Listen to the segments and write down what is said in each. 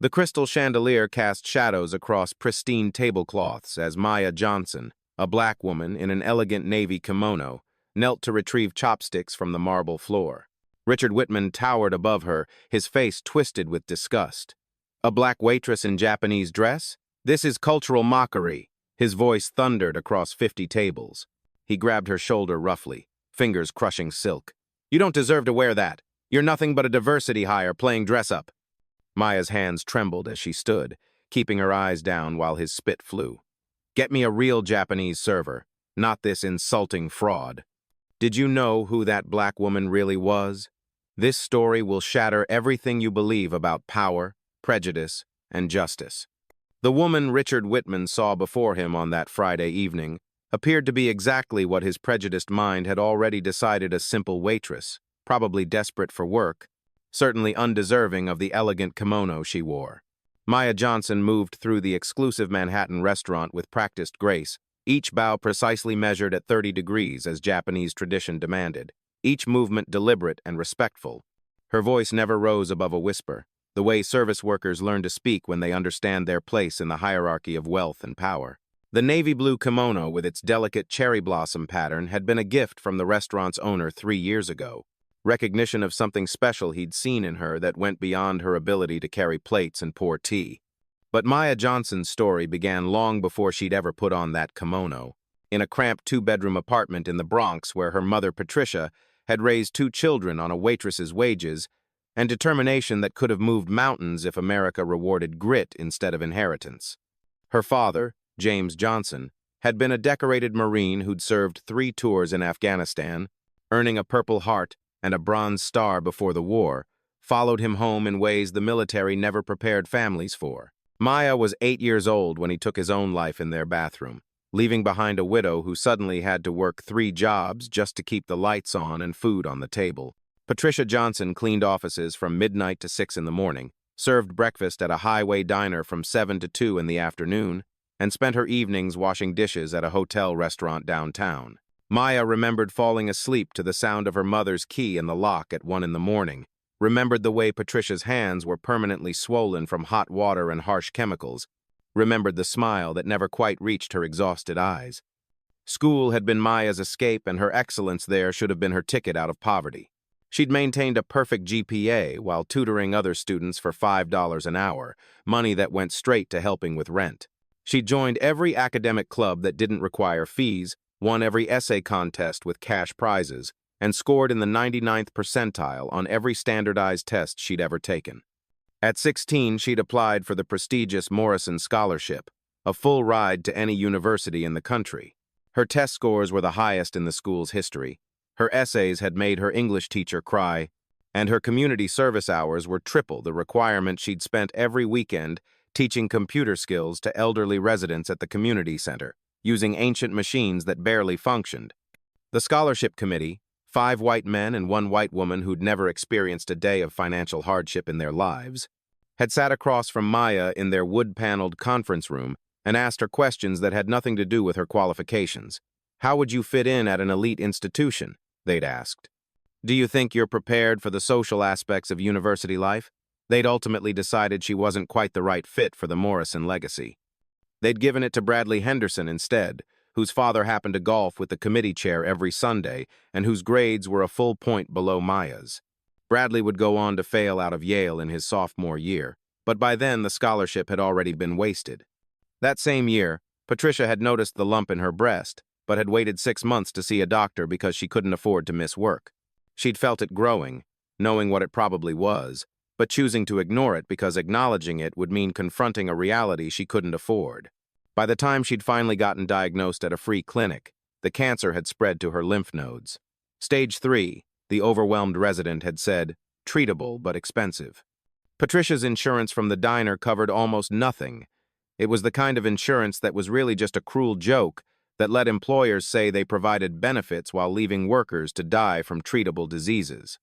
The crystal chandelier cast shadows across pristine tablecloths as Maya Johnson, a black woman in an elegant navy kimono, knelt to retrieve chopsticks from the marble floor. Richard Whitman towered above her, his face twisted with disgust. A black waitress in Japanese dress? This is cultural mockery. His voice thundered across 50 tables. He grabbed her shoulder roughly, fingers crushing silk. You don't deserve to wear that. You're nothing but a diversity hire playing dress-up. Maya's hands trembled as she stood, keeping her eyes down while his spit flew. Get me a real Japanese server, not this insulting fraud. Did you know who that black woman really was? This story will shatter everything you believe about power, prejudice, and justice. The woman Richard Whitman saw before him on that Friday evening appeared to be exactly what his prejudiced mind had already decided: a simple waitress, probably desperate for work, certainly undeserving of the elegant kimono she wore. Maya Johnson moved through the exclusive Manhattan restaurant with practiced grace, each bow precisely measured at 30 degrees as Japanese tradition demanded, each movement deliberate and respectful. Her voice never rose above a whisper, the way service workers learn to speak when they understand their place in the hierarchy of wealth and power. The navy blue kimono with its delicate cherry blossom pattern had been a gift from the restaurant's owner 3 years ago. Recognition of something special he'd seen in her that went beyond her ability to carry plates and pour tea. But Maya Johnson's story began long before she'd ever put on that kimono. In a cramped 2-bedroom apartment in the Bronx where her mother Patricia had raised 2 children on a waitress's wages and determination that could have moved mountains if America rewarded grit instead of inheritance. Her father, James Johnson, had been a decorated Marine who'd served 3 tours in Afghanistan, earning a Purple Heart and a Bronze Star before the war, followed him home in ways the military never prepared families for. Maya was 8 years old when he took his own life in their bathroom, leaving behind a widow who suddenly had to work 3 jobs just to keep the lights on and food on the table. Patricia Johnson cleaned offices from midnight to 6 in the morning, served breakfast at a highway diner from 7 to 2 in the afternoon, and spent her evenings washing dishes at a hotel restaurant downtown. Maya remembered falling asleep to the sound of her mother's key in the lock at 1 in the morning, remembered the way Patricia's hands were permanently swollen from hot water and harsh chemicals, remembered the smile that never quite reached her exhausted eyes. School had been Maya's escape, and her excellence there should have been her ticket out of poverty. She'd maintained a perfect GPA while tutoring other students for $5 an hour, money that went straight to helping with rent. She'd joined every academic club that didn't require fees, won every essay contest with cash prizes, and scored in the 99th percentile on every standardized test she'd ever taken. At 16, she'd applied for the prestigious Morrison Scholarship, a full ride to any university in the country. Her test scores were the highest in the school's history. Her essays had made her English teacher cry, and her community service hours were triple the requirement she'd spent every weekend teaching computer skills to elderly residents at the community center, using ancient machines that barely functioned. The scholarship committee, 5 white men and 1 white woman who'd never experienced a day of financial hardship in their lives, had sat across from Maya in their wood-paneled conference room and asked her questions that had nothing to do with her qualifications. How would you fit in at an elite institution? They'd asked. Do you think you're prepared for the social aspects of university life? They'd ultimately decided she wasn't quite the right fit for the Morrison legacy. They'd given it to Bradley Henderson instead, whose father happened to golf with the committee chair every Sunday and whose grades were a full point below Maya's. Bradley would go on to fail out of Yale in his sophomore year, but by then the scholarship had already been wasted. That same year, Patricia had noticed the lump in her breast, but had waited 6 months to see a doctor because she couldn't afford to miss work. She'd felt it growing, knowing what it probably was, but choosing to ignore it because acknowledging it would mean confronting a reality she couldn't afford. By the time she'd finally gotten diagnosed at a free clinic, the cancer had spread to her lymph nodes. Stage 3, the overwhelmed resident had said, treatable but expensive. Patricia's insurance from the diner covered almost nothing. It was the kind of insurance that was really just a cruel joke that let employers say they provided benefits while leaving workers to die from treatable diseases.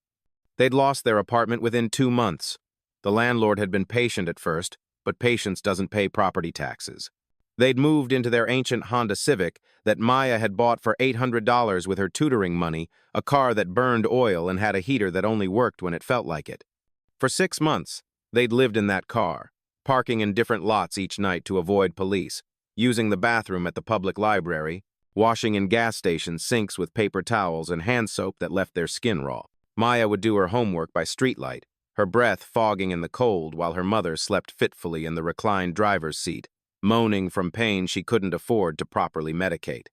They'd lost their apartment within 2 months. The landlord had been patient at first, but patience doesn't pay property taxes. They'd moved into their ancient Honda Civic that Maya had bought for $800 with her tutoring money, a car that burned oil and had a heater that only worked when it felt like it. For 6 months, they'd lived in that car, parking in different lots each night to avoid police, using the bathroom at the public library, washing in gas station sinks with paper towels and hand soap that left their skin raw. Maya would do her homework by streetlight, her breath fogging in the cold while her mother slept fitfully in the reclined driver's seat, moaning from pain she couldn't afford to properly medicate.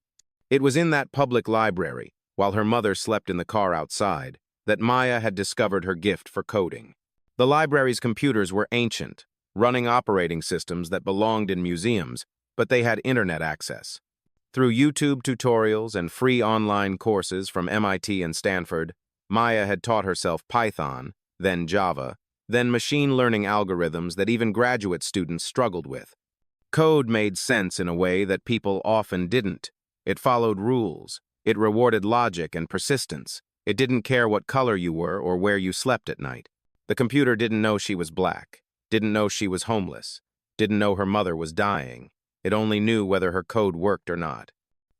It was in that public library, while her mother slept in the car outside, that Maya had discovered her gift for coding. The library's computers were ancient, running operating systems that belonged in museums, but they had internet access. Through YouTube tutorials and free online courses from MIT and Stanford, Maya had taught herself Python, then Java, then machine learning algorithms that even graduate students struggled with. Code made sense in a way that people often didn't. It followed rules. It rewarded logic and persistence. It didn't care what color you were or where you slept at night. The computer didn't know she was black, didn't know she was homeless, didn't know her mother was dying. It only knew whether her code worked or not.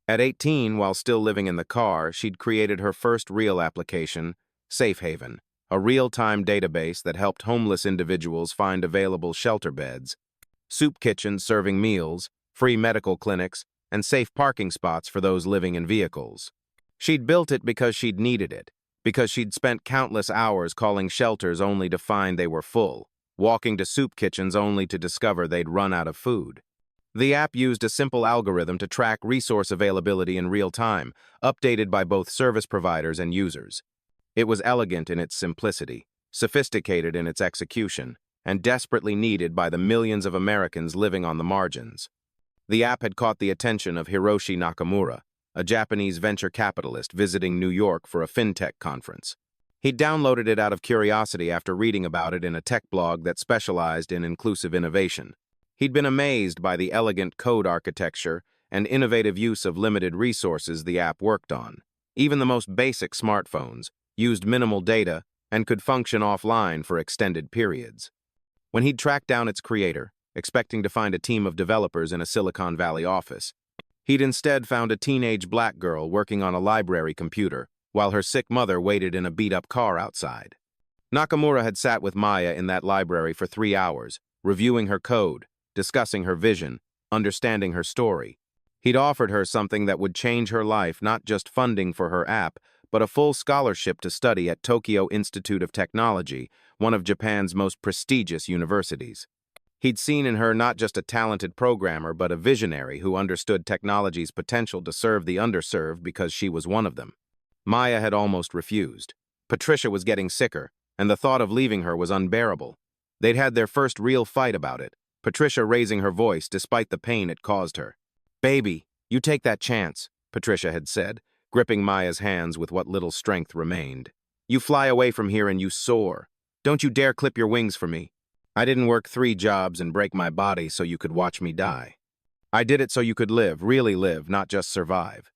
At 18, while still living in the car, she'd created her first real application, Safe Haven, a real-time database that helped homeless individuals find available shelter beds, soup kitchens serving meals, free medical clinics, and safe parking spots for those living in vehicles. She'd built it because she'd needed it, because she'd spent countless hours calling shelters only to find they were full, walking to soup kitchens only to discover they'd run out of food. The app used a simple algorithm to track resource availability in real time, updated by both service providers and users. It was elegant in its simplicity, sophisticated in its execution, and desperately needed by the millions of Americans living on the margins. The app had caught the attention of Hiroshi Nakamura, a Japanese venture capitalist visiting New York for a fintech conference. He'd downloaded it out of curiosity after reading about it in a tech blog that specialized in inclusive innovation. He'd been amazed by the elegant code architecture and innovative use of limited resources the app worked on. Even the most basic smartphones used minimal data and could function offline for extended periods. When he'd tracked down its creator, expecting to find a team of developers in a Silicon Valley office, he'd instead found a teenage black girl working on a library computer while her sick mother waited in a beat-up car outside. Nakamura had sat with Maya in that library for 3 hours, reviewing her code, discussing her vision, understanding her story. He'd offered her something that would change her life, not just funding for her app, but a full scholarship to study at Tokyo Institute of Technology, one of Japan's most prestigious universities. He'd seen in her not just a talented programmer, but a visionary who understood technology's potential to serve the underserved because she was one of them. Maya had almost refused. Patricia was getting sicker, and the thought of leaving her was unbearable. They'd had their first real fight about it, Patricia raising her voice despite the pain it caused her. "Baby, you take that chance," Patricia had said, gripping Maya's hands with what little strength remained. "You fly away from here and you soar. Don't you dare clip your wings for me. I didn't work 3 jobs and break my body so you could watch me die. I did it so you could live, really live, not just survive."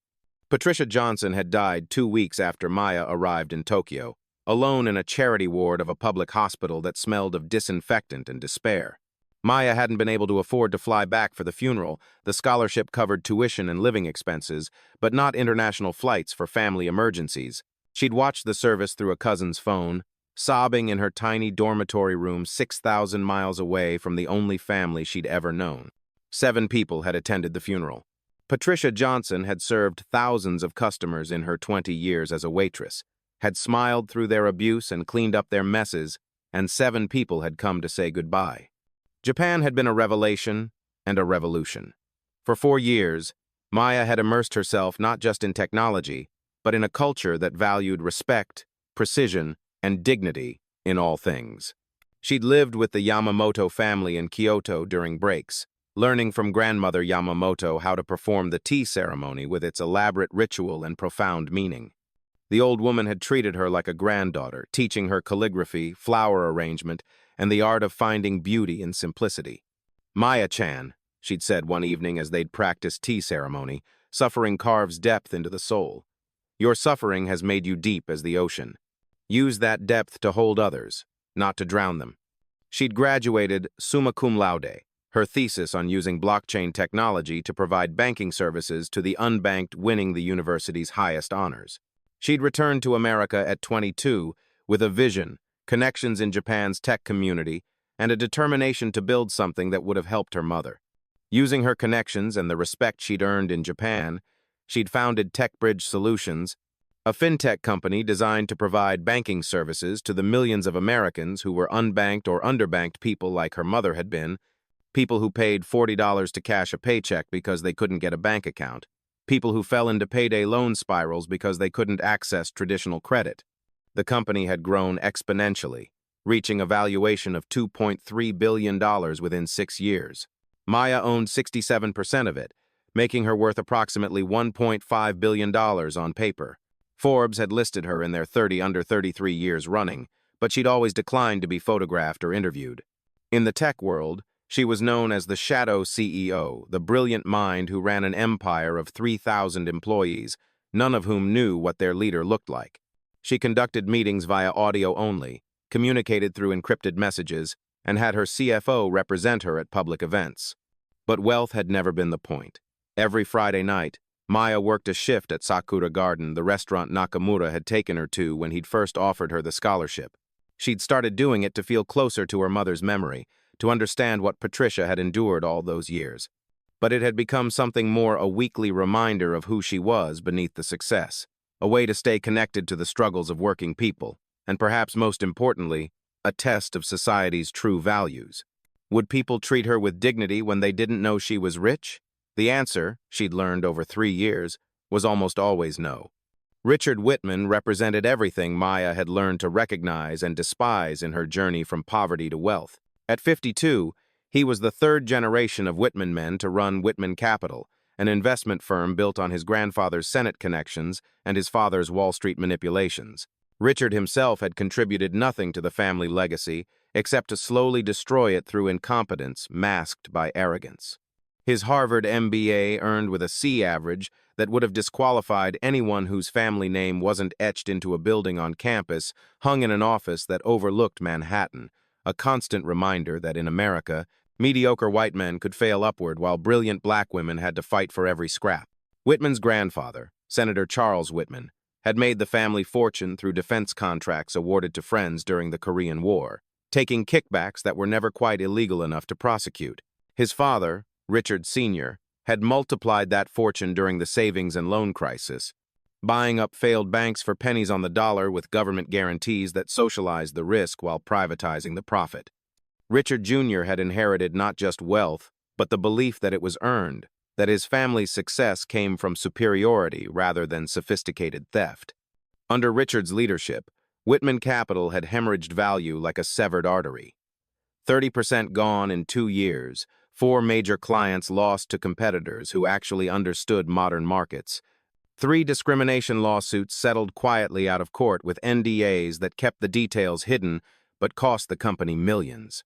Patricia Johnson had died 2 weeks after Maya arrived in Tokyo, alone in a charity ward of a public hospital that smelled of disinfectant and despair. Maya hadn't been able to afford to fly back for the funeral. The scholarship covered tuition and living expenses, but not international flights for family emergencies. She'd watched the service through a cousin's phone, sobbing in her tiny dormitory room 6,000 miles away from the only family she'd ever known. 7 people had attended the funeral. Patricia Johnson had served thousands of customers in her 20 years as a waitress, had smiled through their abuse and cleaned up their messes, and 7 people had come to say goodbye. Japan had been a revelation and a revolution. For 4 years, Maya had immersed herself not just in technology, but in a culture that valued respect, precision, and dignity in all things. She'd lived with the Yamamoto family in Kyoto during breaks, learning from grandmother Yamamoto how to perform the tea ceremony with its elaborate ritual and profound meaning. The old woman had treated her like a granddaughter, teaching her calligraphy, flower arrangement, and the art of finding beauty in simplicity. "Maya-chan," she'd said one evening as they'd practiced tea ceremony, "suffering carves depth into the soul. Your suffering has made you deep as the ocean. Use that depth to hold others, not to drown them." She'd graduated summa cum laude, her thesis on using blockchain technology to provide banking services to the unbanked, winning the university's highest honors. She'd returned to America at 22 with a vision, connections in Japan's tech community, and a determination to build something that would have helped her mother. Using her connections and the respect she'd earned in Japan, she'd founded TechBridge Solutions, a fintech company designed to provide banking services to the millions of Americans who were unbanked or underbanked people like her mother had been, people who paid $40 to cash a paycheck because they couldn't get a bank account, people who fell into payday loan spirals because they couldn't access traditional credit. The company had grown exponentially, reaching a valuation of $2.3 billion within 6 years. Maya owned 67% of it, making her worth approximately $1.5 billion on paper. Forbes had listed her in their 30 under 33 years running, but she'd always declined to be photographed or interviewed. In the tech world, she was known as the Shadow CEO, the brilliant mind who ran an empire of 3,000 employees, none of whom knew what their leader looked like. She conducted meetings via audio only, communicated through encrypted messages, and had her CFO represent her at public events. But wealth had never been the point. Every Friday night, Maya worked a shift at Sakura Garden, the restaurant Nakamura had taken her to when he'd first offered her the scholarship. She'd started doing it to feel closer to her mother's memory, to understand what Patricia had endured all those years. But it had become something more, a weekly reminder of who she was beneath the success, a way to stay connected to the struggles of working people, and perhaps most importantly, a test of society's true values. Would people treat her with dignity when they didn't know she was rich? The answer, she'd learned over 3 years, was almost always no. Richard Whitman represented everything Maya had learned to recognize and despise in her journey from poverty to wealth. At 52, he was the third generation of Whitman men to run Whitman Capital, an investment firm built on his grandfather's Senate connections and his father's Wall Street manipulations. Richard himself had contributed nothing to the family legacy except to slowly destroy it through incompetence masked by arrogance. His Harvard MBA earned with a C average that would have disqualified anyone whose family name wasn't etched into a building on campus, hung in an office that overlooked Manhattan, a constant reminder that in America, mediocre white men could fail upward while brilliant black women had to fight for every scrap. Whitman's grandfather, Senator Charles Whitman, had made the family fortune through defense contracts awarded to friends during the Korean War, taking kickbacks that were never quite illegal enough to prosecute. His father, Richard Sr., had multiplied that fortune during the savings and loan crisis, buying up failed banks for pennies on the dollar with government guarantees that socialized the risk while privatizing the profit. Richard Jr. had inherited not just wealth, but the belief that it was earned, that his family's success came from superiority rather than sophisticated theft. Under Richard's leadership, Whitman Capital had hemorrhaged value like a severed artery. 30% gone in 2 years, 4 major clients lost to competitors who actually understood modern markets. 3 discrimination lawsuits settled quietly out of court with NDAs that kept the details hidden but cost the company millions.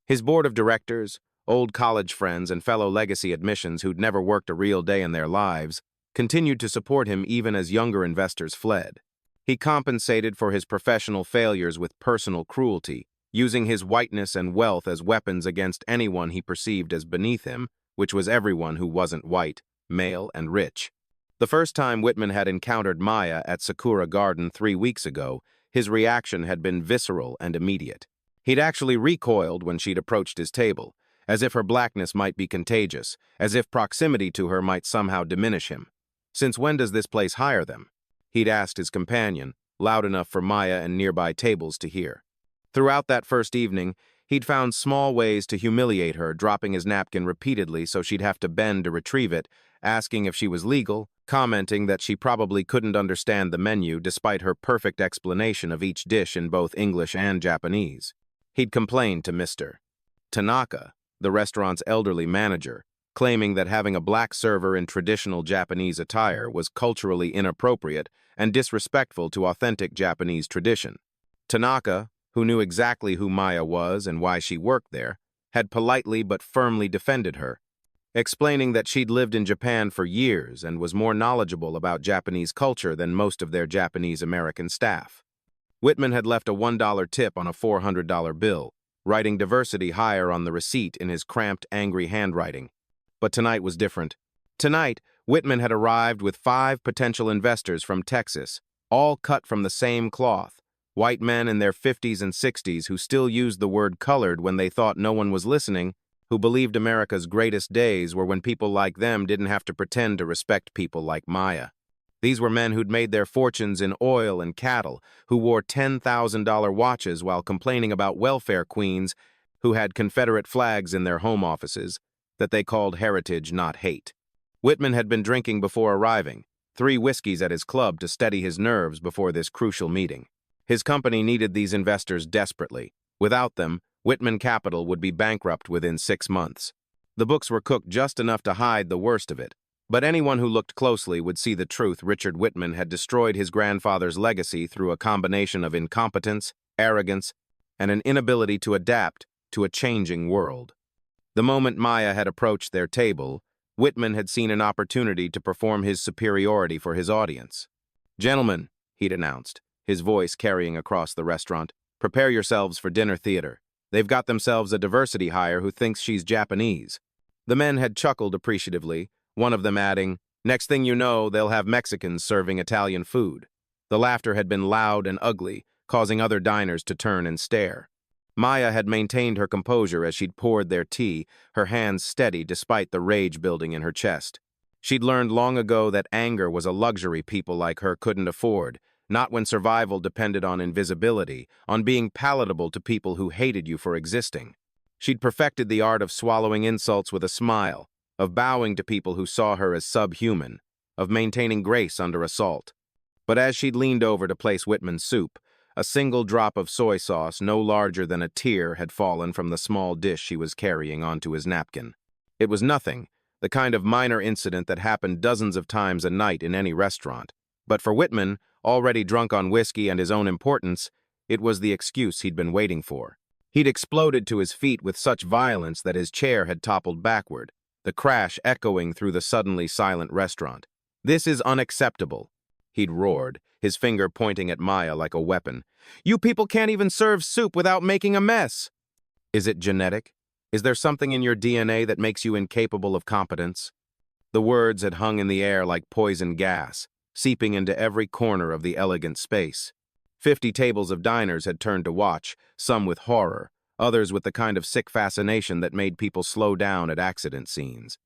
His board of directors, old college friends and fellow legacy admissions who'd never worked a real day in their lives, continued to support him even as younger investors fled. He compensated for his professional failures with personal cruelty, using his whiteness and wealth as weapons against anyone he perceived as beneath him, which was everyone who wasn't white, male, and rich. The first time Whitman had encountered Maya at Sakura Garden 3 weeks ago, his reaction had been visceral and immediate. He'd actually recoiled when she'd approached his table, as if her blackness might be contagious, as if proximity to her might somehow diminish him. "Since when does this place hire them?" he'd asked his companion, loud enough for Maya and nearby tables to hear. Throughout that first evening, he'd found small ways to humiliate her, dropping his napkin repeatedly so she'd have to bend to retrieve it, asking if she was legal, commenting that she probably couldn't understand the menu despite her perfect explanation of each dish in both English and Japanese. He'd complained to Mr. Tanaka, the restaurant's elderly manager, claiming that having a black server in traditional Japanese attire was culturally inappropriate and disrespectful to authentic Japanese tradition. Tanaka, who knew exactly who Maya was and why she worked there, had politely but firmly defended her, explaining that she'd lived in Japan for years and was more knowledgeable about Japanese culture than most of their Japanese-American staff. Whitman had left a $1 tip on a $400 bill, writing diversity higher on the receipt in his cramped, angry handwriting. But tonight was different. Tonight, Whitman had arrived with 5 potential investors from Texas, all cut from the same cloth, White men in their 50s and 60s who still used the word colored when they thought no one was listening, who believed America's greatest days were when people like them didn't have to pretend to respect people like Maya. These were men who'd made their fortunes in oil and cattle, who wore $10,000 watches while complaining about welfare queens who had Confederate flags in their home offices that they called heritage, not hate. Whitman had been drinking before arriving, 3 whiskeys at his club to steady his nerves before this crucial meeting. His company needed these investors desperately. Without them, Whitman Capital would be bankrupt within 6 months. The books were cooked just enough to hide the worst of it, but anyone who looked closely would see the truth. Richard Whitman had destroyed his grandfather's legacy through a combination of incompetence, arrogance, and an inability to adapt to a changing world. The moment Maya had approached their table, Whitman had seen an opportunity to perform his superiority for his audience. "Gentlemen," he'd announced, his voice carrying across the restaurant, "prepare yourselves for dinner theater. They've got themselves a diversity hire who thinks she's Japanese." The men had chuckled appreciatively, one of them adding, "Next thing you know, they'll have Mexicans serving Italian food." The laughter had been loud and ugly, causing other diners to turn and stare. Maya had maintained her composure as she'd poured their tea, her hands steady despite the rage building in her chest. She'd learned long ago that anger was a luxury people like her couldn't afford, not when survival depended on invisibility, on being palatable to people who hated you for existing. She'd perfected the art of swallowing insults with a smile, of bowing to people who saw her as subhuman, of maintaining grace under assault. But as she'd leaned over to place Whitman's soup, a single drop of soy sauce no larger than a tear had fallen from the small dish she was carrying onto his napkin. It was nothing, the kind of minor incident that happened dozens of times a night in any restaurant. But for Whitman, already drunk on whiskey and his own importance, it was the excuse he'd been waiting for. He'd exploded to his feet with such violence that his chair had toppled backward, the crash echoing through the suddenly silent restaurant. "This is unacceptable," he'd roared, his finger pointing at Maya like a weapon. "You people can't even serve soup without making a mess." "Is it genetic? Is there something in your DNA that makes you incapable of competence?" The words had hung in the air like poison gas, seeping into every corner of the elegant space. 50 tables of diners had turned to watch, some with horror, others with the kind of sick fascination that made people slow down at accident scenes.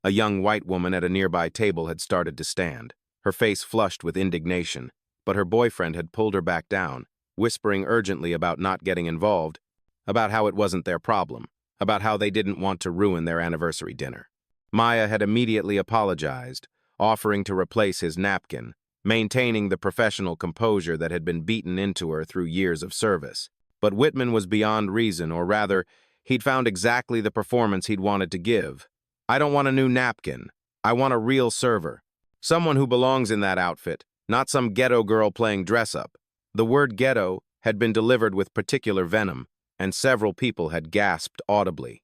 A young white woman at a nearby table had started to stand, her face flushed with indignation, but her boyfriend had pulled her back down, whispering urgently about not getting involved, about how it wasn't their problem, about how they didn't want to ruin their anniversary dinner. Maya had immediately apologized, offering to replace his napkin, maintaining the professional composure that had been beaten into her through years of service. But Whitman was beyond reason, or rather, he'd found exactly the performance he'd wanted to give. "I don't want a new napkin. I want a real server. Someone who belongs in that outfit, not some ghetto girl playing dress-up." The word ghetto had been delivered with particular venom, and several people had gasped audibly.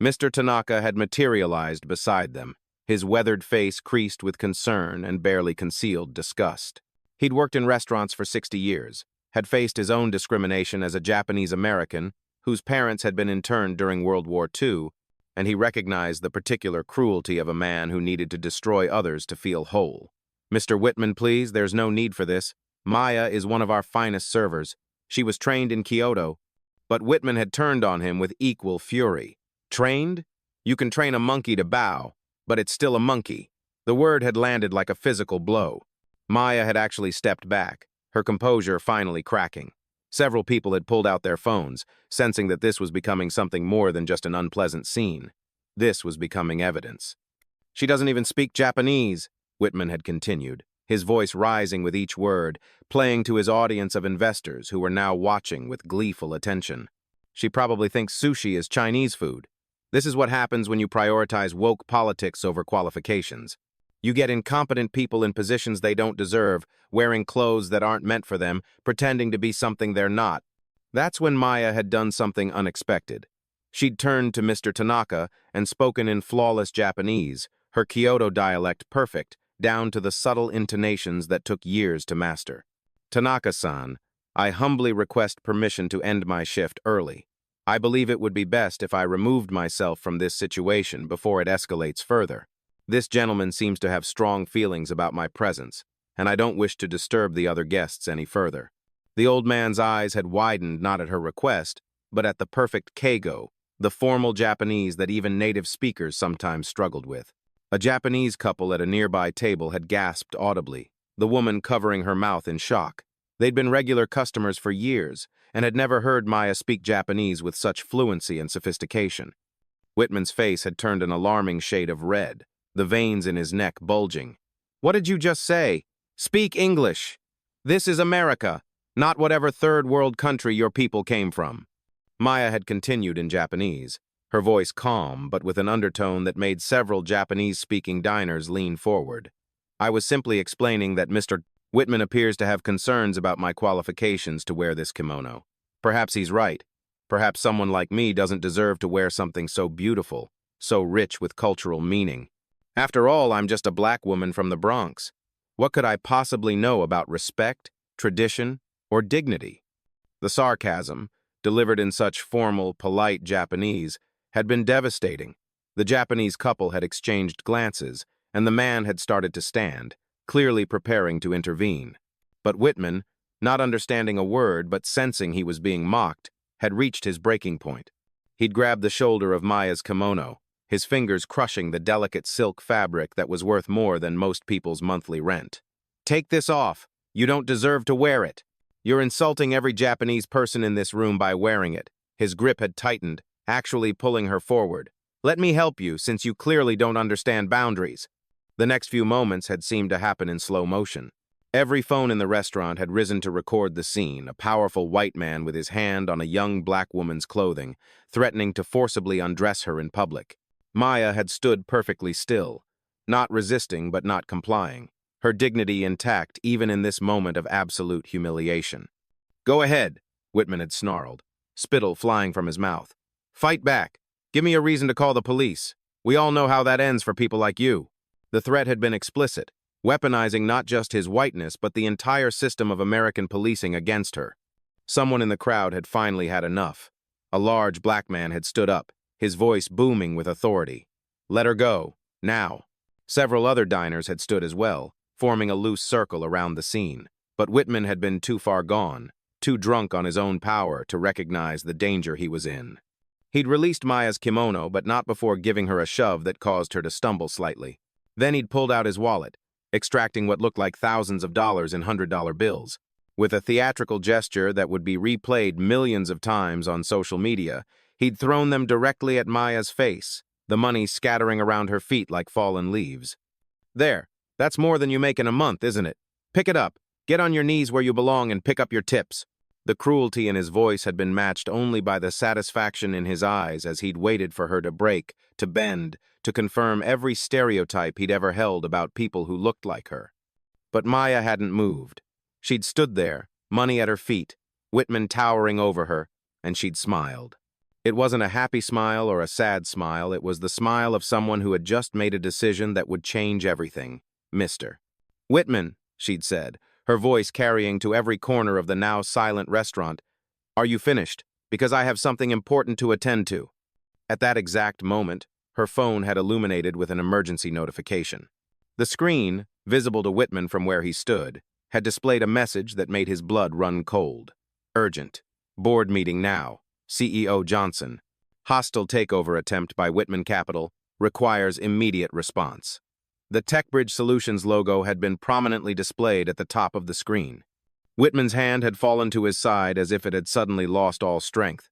Mr. Tanaka had materialized beside them, his weathered face creased with concern and barely concealed disgust. He'd worked in restaurants for 60 years, had faced his own discrimination as a Japanese American whose parents had been interned during World War II, and he recognized the particular cruelty of a man who needed to destroy others to feel whole. "Mr. Whitman, please, there's no need for this. Maya is one of our finest servers. She was trained in Kyoto." But Whitman had turned on him with equal fury. "Trained? You can train a monkey to bow, but it's still a monkey." The word had landed like a physical blow. Maya had actually stepped back, her composure finally cracking. Several people had pulled out their phones, sensing that this was becoming something more than just an unpleasant scene. This was becoming evidence. "She doesn't even speak Japanese," Whitman had continued, his voice rising with each word, playing to his audience of investors who were now watching with gleeful attention. "She probably thinks sushi is Chinese food. This is what happens when you prioritize woke politics over qualifications. You get incompetent people in positions they don't deserve, wearing clothes that aren't meant for them, pretending to be something they're not." That's when Maya had done something unexpected. She'd turned to Mr. Tanaka and spoken in flawless Japanese, her Kyoto dialect perfect, down to the subtle intonations that took years to master. "Tanaka-san, I humbly request permission to end my shift early. I believe it would be best if I removed myself from this situation before it escalates further. This gentleman seems to have strong feelings about my presence, and I don't wish to disturb the other guests any further." The old man's eyes had widened not at her request, but at the perfect keigo, the formal Japanese that even native speakers sometimes struggled with. A Japanese couple at a nearby table had gasped audibly, the woman covering her mouth in shock. They'd been regular customers for years and had never heard Maya speak Japanese with such fluency and sophistication. Whitman's face had turned an alarming shade of red, the veins in his neck bulging. "What did you just say? Speak English! This is America, not whatever third world country your people came from." Maya had continued in Japanese, her voice calm but with an undertone that made several Japanese-speaking diners lean forward. "I was simply explaining that Mr. Whitman appears to have concerns about my qualifications to wear this kimono. Perhaps he's right. Perhaps someone like me doesn't deserve to wear something so beautiful, so rich with cultural meaning. After all, I'm just a black woman from the Bronx. What could I possibly know about respect, tradition, or dignity?" The sarcasm, delivered in such formal, polite Japanese, had been devastating. The Japanese couple had exchanged glances, and the man had started to stand, clearly preparing to intervene. But Whitman, not understanding a word but sensing he was being mocked, had reached his breaking point. He'd grabbed the shoulder of Maya's kimono, his fingers crushing the delicate silk fabric that was worth more than most people's monthly rent. "Take this off. You don't deserve to wear it. You're insulting every Japanese person in this room by wearing it." His grip had tightened, actually pulling her forward. "Let me help you, since you clearly don't understand boundaries." The next few moments had seemed to happen in slow motion. Every phone in the restaurant had risen to record the scene, a powerful white man with his hand on a young black woman's clothing, threatening to forcibly undress her in public. Maya had stood perfectly still, not resisting but not complying, her dignity intact even in this moment of absolute humiliation. "Go ahead," Whitman had snarled, spittle flying from his mouth. "Fight back. Give me a reason to call the police. We all know how that ends for people like you." The threat had been explicit, weaponizing not just his whiteness but the entire system of American policing against her. Someone in the crowd had finally had enough. A large black man had stood up, his voice booming with authority. "Let her go, now." Several other diners had stood as well, forming a loose circle around the scene. But Whitman had been too far gone, too drunk on his own power to recognize the danger he was in. He'd released Maya's kimono, but not before giving her a shove that caused her to stumble slightly. Then he'd pulled out his wallet, extracting what looked like thousands of dollars in $100 bills. With a theatrical gesture that would be replayed millions of times on social media, he'd thrown them directly at Maya's face, the money scattering around her feet like fallen leaves. "There, that's more than you make in a month, isn't it? Pick it up, get on your knees where you belong and pick up your tips." The cruelty in his voice had been matched only by the satisfaction in his eyes as he'd waited for her to break, to bend, to confirm every stereotype he'd ever held about people who looked like her. But Maya hadn't moved. She'd stood there, money at her feet, Whitman towering over her, and she'd smiled. It wasn't a happy smile or a sad smile, it was the smile of someone who had just made a decision that would change everything. "Mr. Whitman," she'd said, her voice carrying to every corner of the now silent restaurant, "are you finished? Because I have something important to attend to." At that exact moment, her phone had illuminated with an emergency notification. The screen, visible to Whitman from where he stood, had displayed a message that made his blood run cold. "Urgent. Board meeting now. CEO Johnson. Hostile takeover attempt by Whitman Capital. Requires immediate response." The TechBridge Solutions logo had been prominently displayed at the top of the screen. Whitman's hand had fallen to his side as if it had suddenly lost all strength.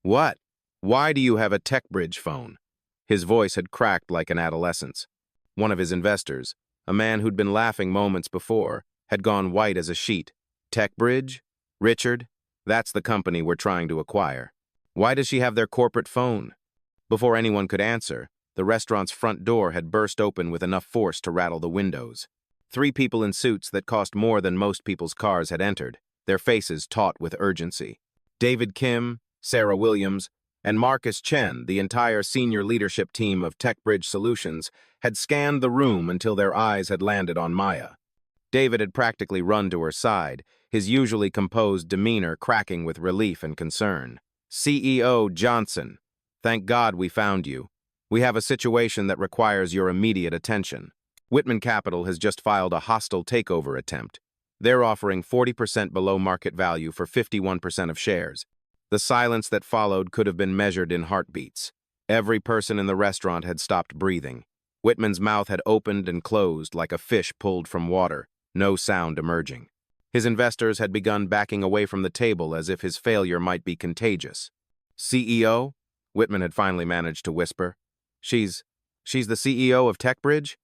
"What? Why do you have a TechBridge phone?" His voice had cracked like an adolescent's. One of his investors, a man who'd been laughing moments before, had gone white as a sheet. "TechBridge? Richard? That's the company we're trying to acquire. Why does she have their corporate phone?" Before anyone could answer, the restaurant's front door had burst open with enough force to rattle the windows. 3 people in suits that cost more than most people's cars had entered, their faces taut with urgency. David Kim, Sarah Williams, and Marcus Chen, the entire senior leadership team of TechBridge Solutions, had scanned the room until their eyes had landed on Maya. David had practically run to her side, his usually composed demeanor cracking with relief and concern. "CEO Johnson, thank God we found you. We have a situation that requires your immediate attention. Whitman Capital has just filed a hostile takeover attempt. They're offering 40% below market value for 51% of shares. The silence that followed could have been measured in heartbeats. Every person in the restaurant had stopped breathing. Whitman's mouth had opened and closed like a fish pulled from water, no sound emerging. His investors had begun backing away from the table as if his failure might be contagious. CEO? Whitman had finally managed to whisper. She's the CEO of TechBridge?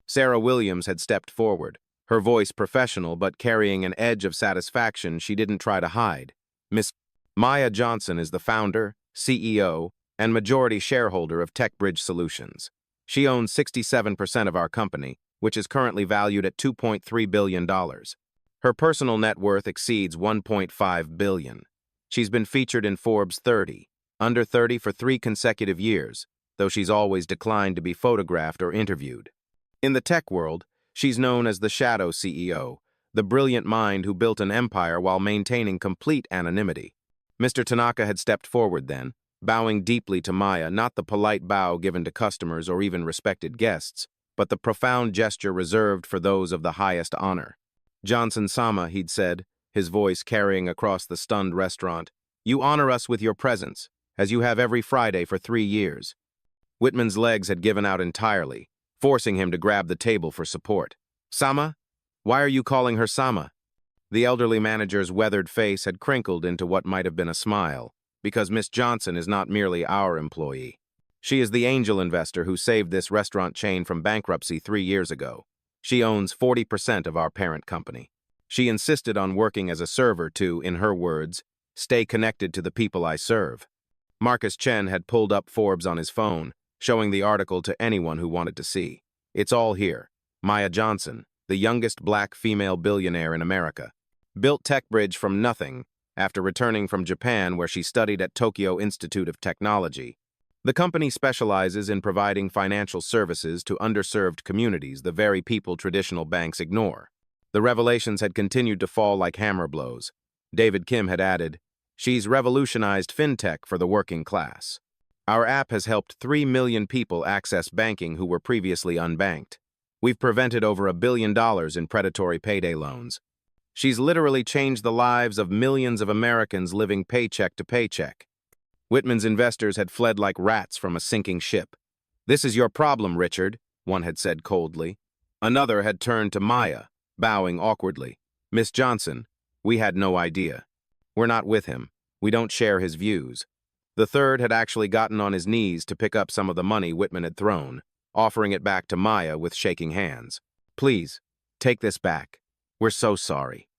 Sarah Williams had stepped forward, her voice professional but carrying an edge of satisfaction she didn't try to hide. Miss Maya Johnson is the founder, CEO, and majority shareholder of TechBridge Solutions. She owns 67% of our company, which is currently valued at $2.3 billion. Her personal net worth exceeds $1.5 billion. She's been featured in Forbes 30, under 30 for 3 consecutive years, though she's always declined to be photographed or interviewed. In the tech world, she's known as the Shadow CEO, the brilliant mind who built an empire while maintaining complete anonymity. Mr. Tanaka had stepped forward then, bowing deeply to Maya, not the polite bow given to customers or even respected guests, but the profound gesture reserved for those of the highest honor. Johnson-sama, he'd said, his voice carrying across the stunned restaurant, you honor us with your presence, as you have every Friday for 3 years. Whitman's legs had given out entirely, forcing him to grab the table for support. Sama? Why are you calling her Sama? The elderly manager's weathered face had crinkled into what might have been a smile, because Miss Johnson is not merely our employee. She is the angel investor who saved this restaurant chain from bankruptcy 3 years ago. She owns 40% of our parent company. She insisted on working as a server to, in her words, stay connected to the people I serve. Marcus Chen had pulled up Forbes on his phone, showing the article to anyone who wanted to see. It's all here. Maya Johnson, the youngest black female billionaire in America, built TechBridge from nothing after returning from Japan where she studied at Tokyo Institute of Technology. The company specializes in providing financial services to underserved communities, the very people traditional banks ignore. The revelations had continued to fall like hammer blows. David Kim had added, she's revolutionized fintech for the working class. Our app has helped 3 million people access banking who were previously unbanked. We've prevented over $1 billion in predatory payday loans. She's literally changed the lives of millions of Americans living paycheck to paycheck. Whitman's investors had fled like rats from a sinking ship. This is your problem, Richard, one had said coldly. Another had turned to Maya, bowing awkwardly. Miss Johnson, we had no idea. We're not with him. We don't share his views. The third had actually gotten on his knees to pick up some of the money Whitman had thrown, offering it back to Maya with shaking hands. Please, take this back. We're so sorry.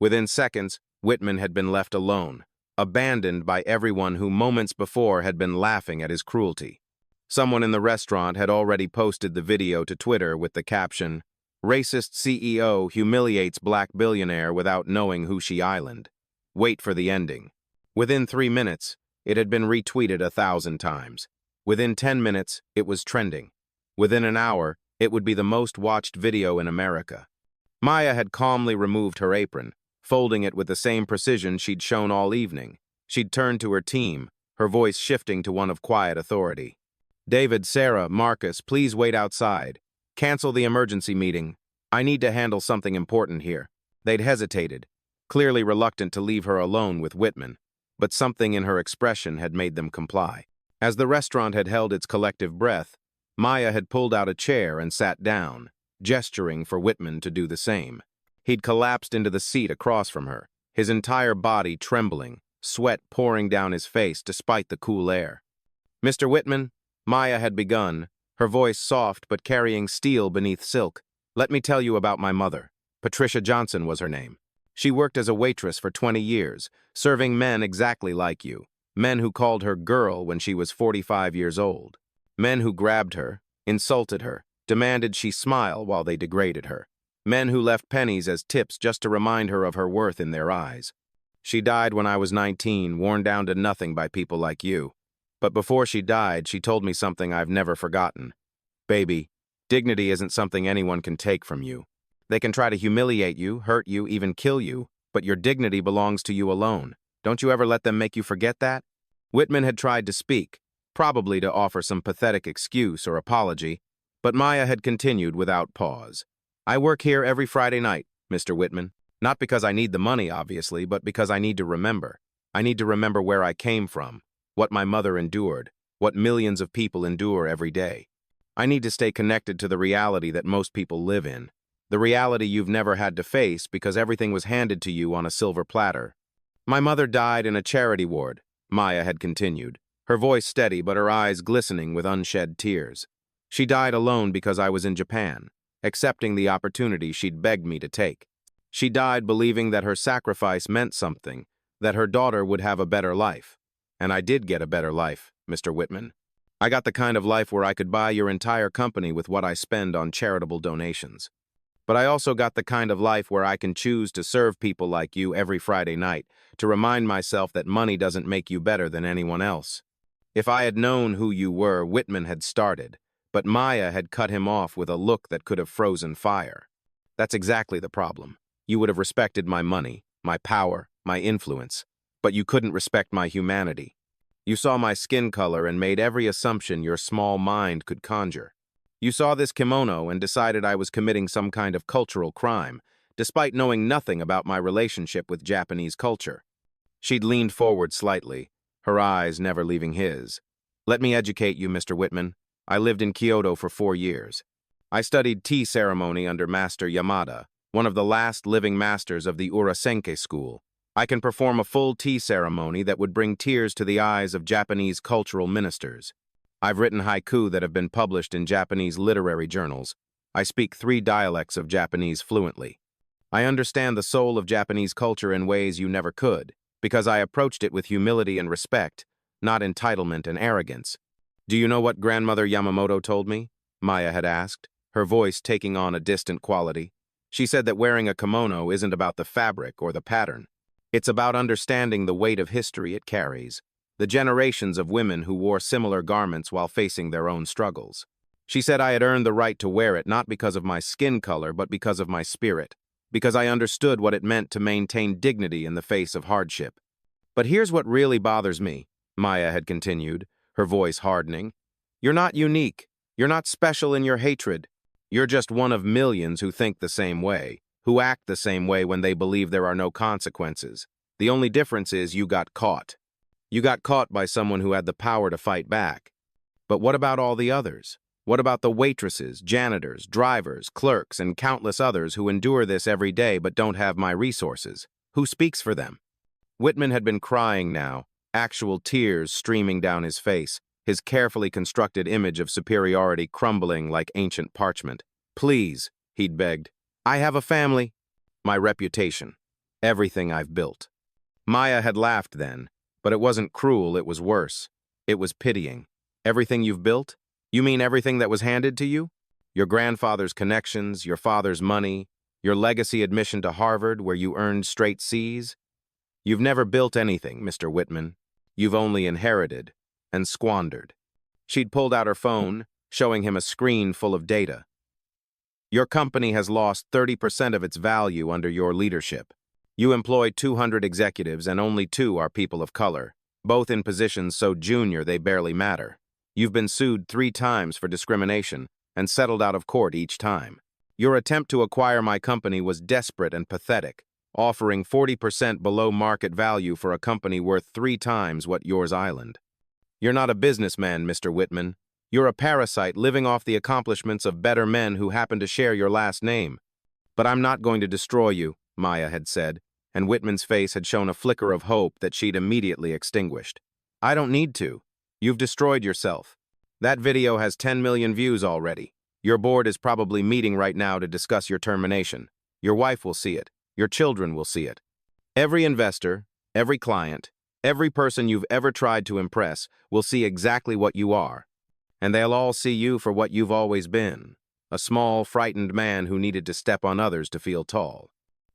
Within seconds, Whitman had been left alone, abandoned by everyone who moments before had been laughing at his cruelty. Someone in the restaurant had already posted the video to Twitter with the caption, "Racist CEO humiliates black billionaire without knowing who she island. Wait for the ending." Within 3 minutes, it had been retweeted 1,000 times. Within 10 minutes, it was trending. Within an hour, it would be the most watched video in America. Maya had calmly removed her apron, folding it with the same precision she'd shown all evening. She'd turned to her team, her voice shifting to one of quiet authority. David, Sarah, Marcus, please wait outside. Cancel the emergency meeting. I need to handle something important here. They'd hesitated, clearly reluctant to leave her alone with Whitman, but something in her expression had made them comply. As the restaurant had held its collective breath, Maya had pulled out a chair and sat down, gesturing for Whitman to do the same. He'd collapsed into the seat across from her, his entire body trembling, sweat pouring down his face despite the cool air. Mr. Whitman, Maya had begun, her voice soft but carrying steel beneath silk. Let me tell you about my mother. Patricia Johnson was her name. She worked as a waitress for 20 years, serving men exactly like you, men who called her girl when she was 45 years old, men who grabbed her, insulted her, demanded she smile while they degraded her, men who left pennies as tips just to remind her of her worth in their eyes. She died when I was 19, worn down to nothing by people like you. But before she died, she told me something I've never forgotten. Baby, dignity isn't something anyone can take from you. They can try to humiliate you, hurt you, even kill you, but your dignity belongs to you alone. Don't you ever let them make you forget that? Whitman had tried to speak, probably to offer some pathetic excuse or apology, but Maya had continued without pause. I work here every Friday night, Mr. Whitman. Not because I need the money, obviously, but because I need to remember. I need to remember where I came from, what my mother endured, what millions of people endure every day. I need to stay connected to the reality that most people live in, the reality you've never had to face because everything was handed to you on a silver platter. My mother died in a charity ward, Maya had continued, her voice steady but her eyes glistening with unshed tears. She died alone because I was in Japan, accepting the opportunity she'd begged me to take. She died believing that her sacrifice meant something, that her daughter would have a better life. And I did get a better life, Mr. Whitman. I got the kind of life where I could buy your entire company with what I spend on charitable donations. But I also got the kind of life where I can choose to serve people like you every Friday night, to remind myself that money doesn't make you better than anyone else. If I had known who you were, Whitman had started, but Maya had cut him off with a look that could have frozen fire. That's exactly the problem. You would have respected my money, my power, my influence, but you couldn't respect my humanity. You saw my skin color and made every assumption your small mind could conjure. You saw this kimono and decided I was committing some kind of cultural crime, despite knowing nothing about my relationship with Japanese culture. She'd leaned forward slightly, her eyes never leaving his. Let me educate you, Mr. Whitman. I lived in Kyoto for 4 years. I studied tea ceremony under Master Yamada, one of the last living masters of the Urasenke school. I can perform a full tea ceremony that would bring tears to the eyes of Japanese cultural ministers. I've written haiku that have been published in Japanese literary journals. I speak 3 dialects of Japanese fluently. I understand the soul of Japanese culture in ways you never could, because I approached it with humility and respect, not entitlement and arrogance. Do you know what Grandmother Yamamoto told me? Maya had asked, her voice taking on a distant quality. She said that wearing a kimono isn't about the fabric or the pattern. It's about understanding the weight of history it carries, the generations of women who wore similar garments while facing their own struggles. She said I had earned the right to wear it not because of my skin color, but because of my spirit, because I understood what it meant to maintain dignity in the face of hardship. But here's what really bothers me, Maya had continued, her voice hardening. You're not unique. You're not special in your hatred. You're just one of millions who think the same way, who act the same way when they believe there are no consequences. The only difference is you got caught. You got caught by someone who had the power to fight back. But what about all the others? What about the waitresses, janitors, drivers, clerks, and countless others who endure this every day but don't have my resources? Who speaks for them? Whitman had been crying now, actual tears streaming down his face, his carefully constructed image of superiority crumbling like ancient parchment. Please, he'd begged. I have a family. My reputation. Everything I've built. Maya had laughed then, but it wasn't cruel, it was worse. It was pitying. Everything you've built? You mean everything that was handed to you? Your grandfather's connections, your father's money, your legacy admission to Harvard where you earned straight C's? You've never built anything, Mr. Whitman. You've only inherited and squandered. She'd pulled out her phone, showing him a screen full of data. Your company has lost 30% of its value under your leadership. You employ 200 executives and only 2 are people of color, both in positions so junior they barely matter. You've been sued 3 times for discrimination and settled out of court each time. Your attempt to acquire my company was desperate and pathetic, offering 40% below market value for a company worth 3 times what yours island. You're not a businessman, Mr. Whitman. You're a parasite living off the accomplishments of better men who happen to share your last name. But I'm not going to destroy you, Maya had said, and Whitman's face had shown a flicker of hope that she'd immediately extinguished. I don't need to. You've destroyed yourself. That video has 10 million views already. Your board is probably meeting right now to discuss your termination. Your wife will see it. Your children will see it. Every investor, every client, every person you've ever tried to impress will see exactly what you are. And they'll all see you for what you've always been, a small, frightened man who needed to step on others to feel tall.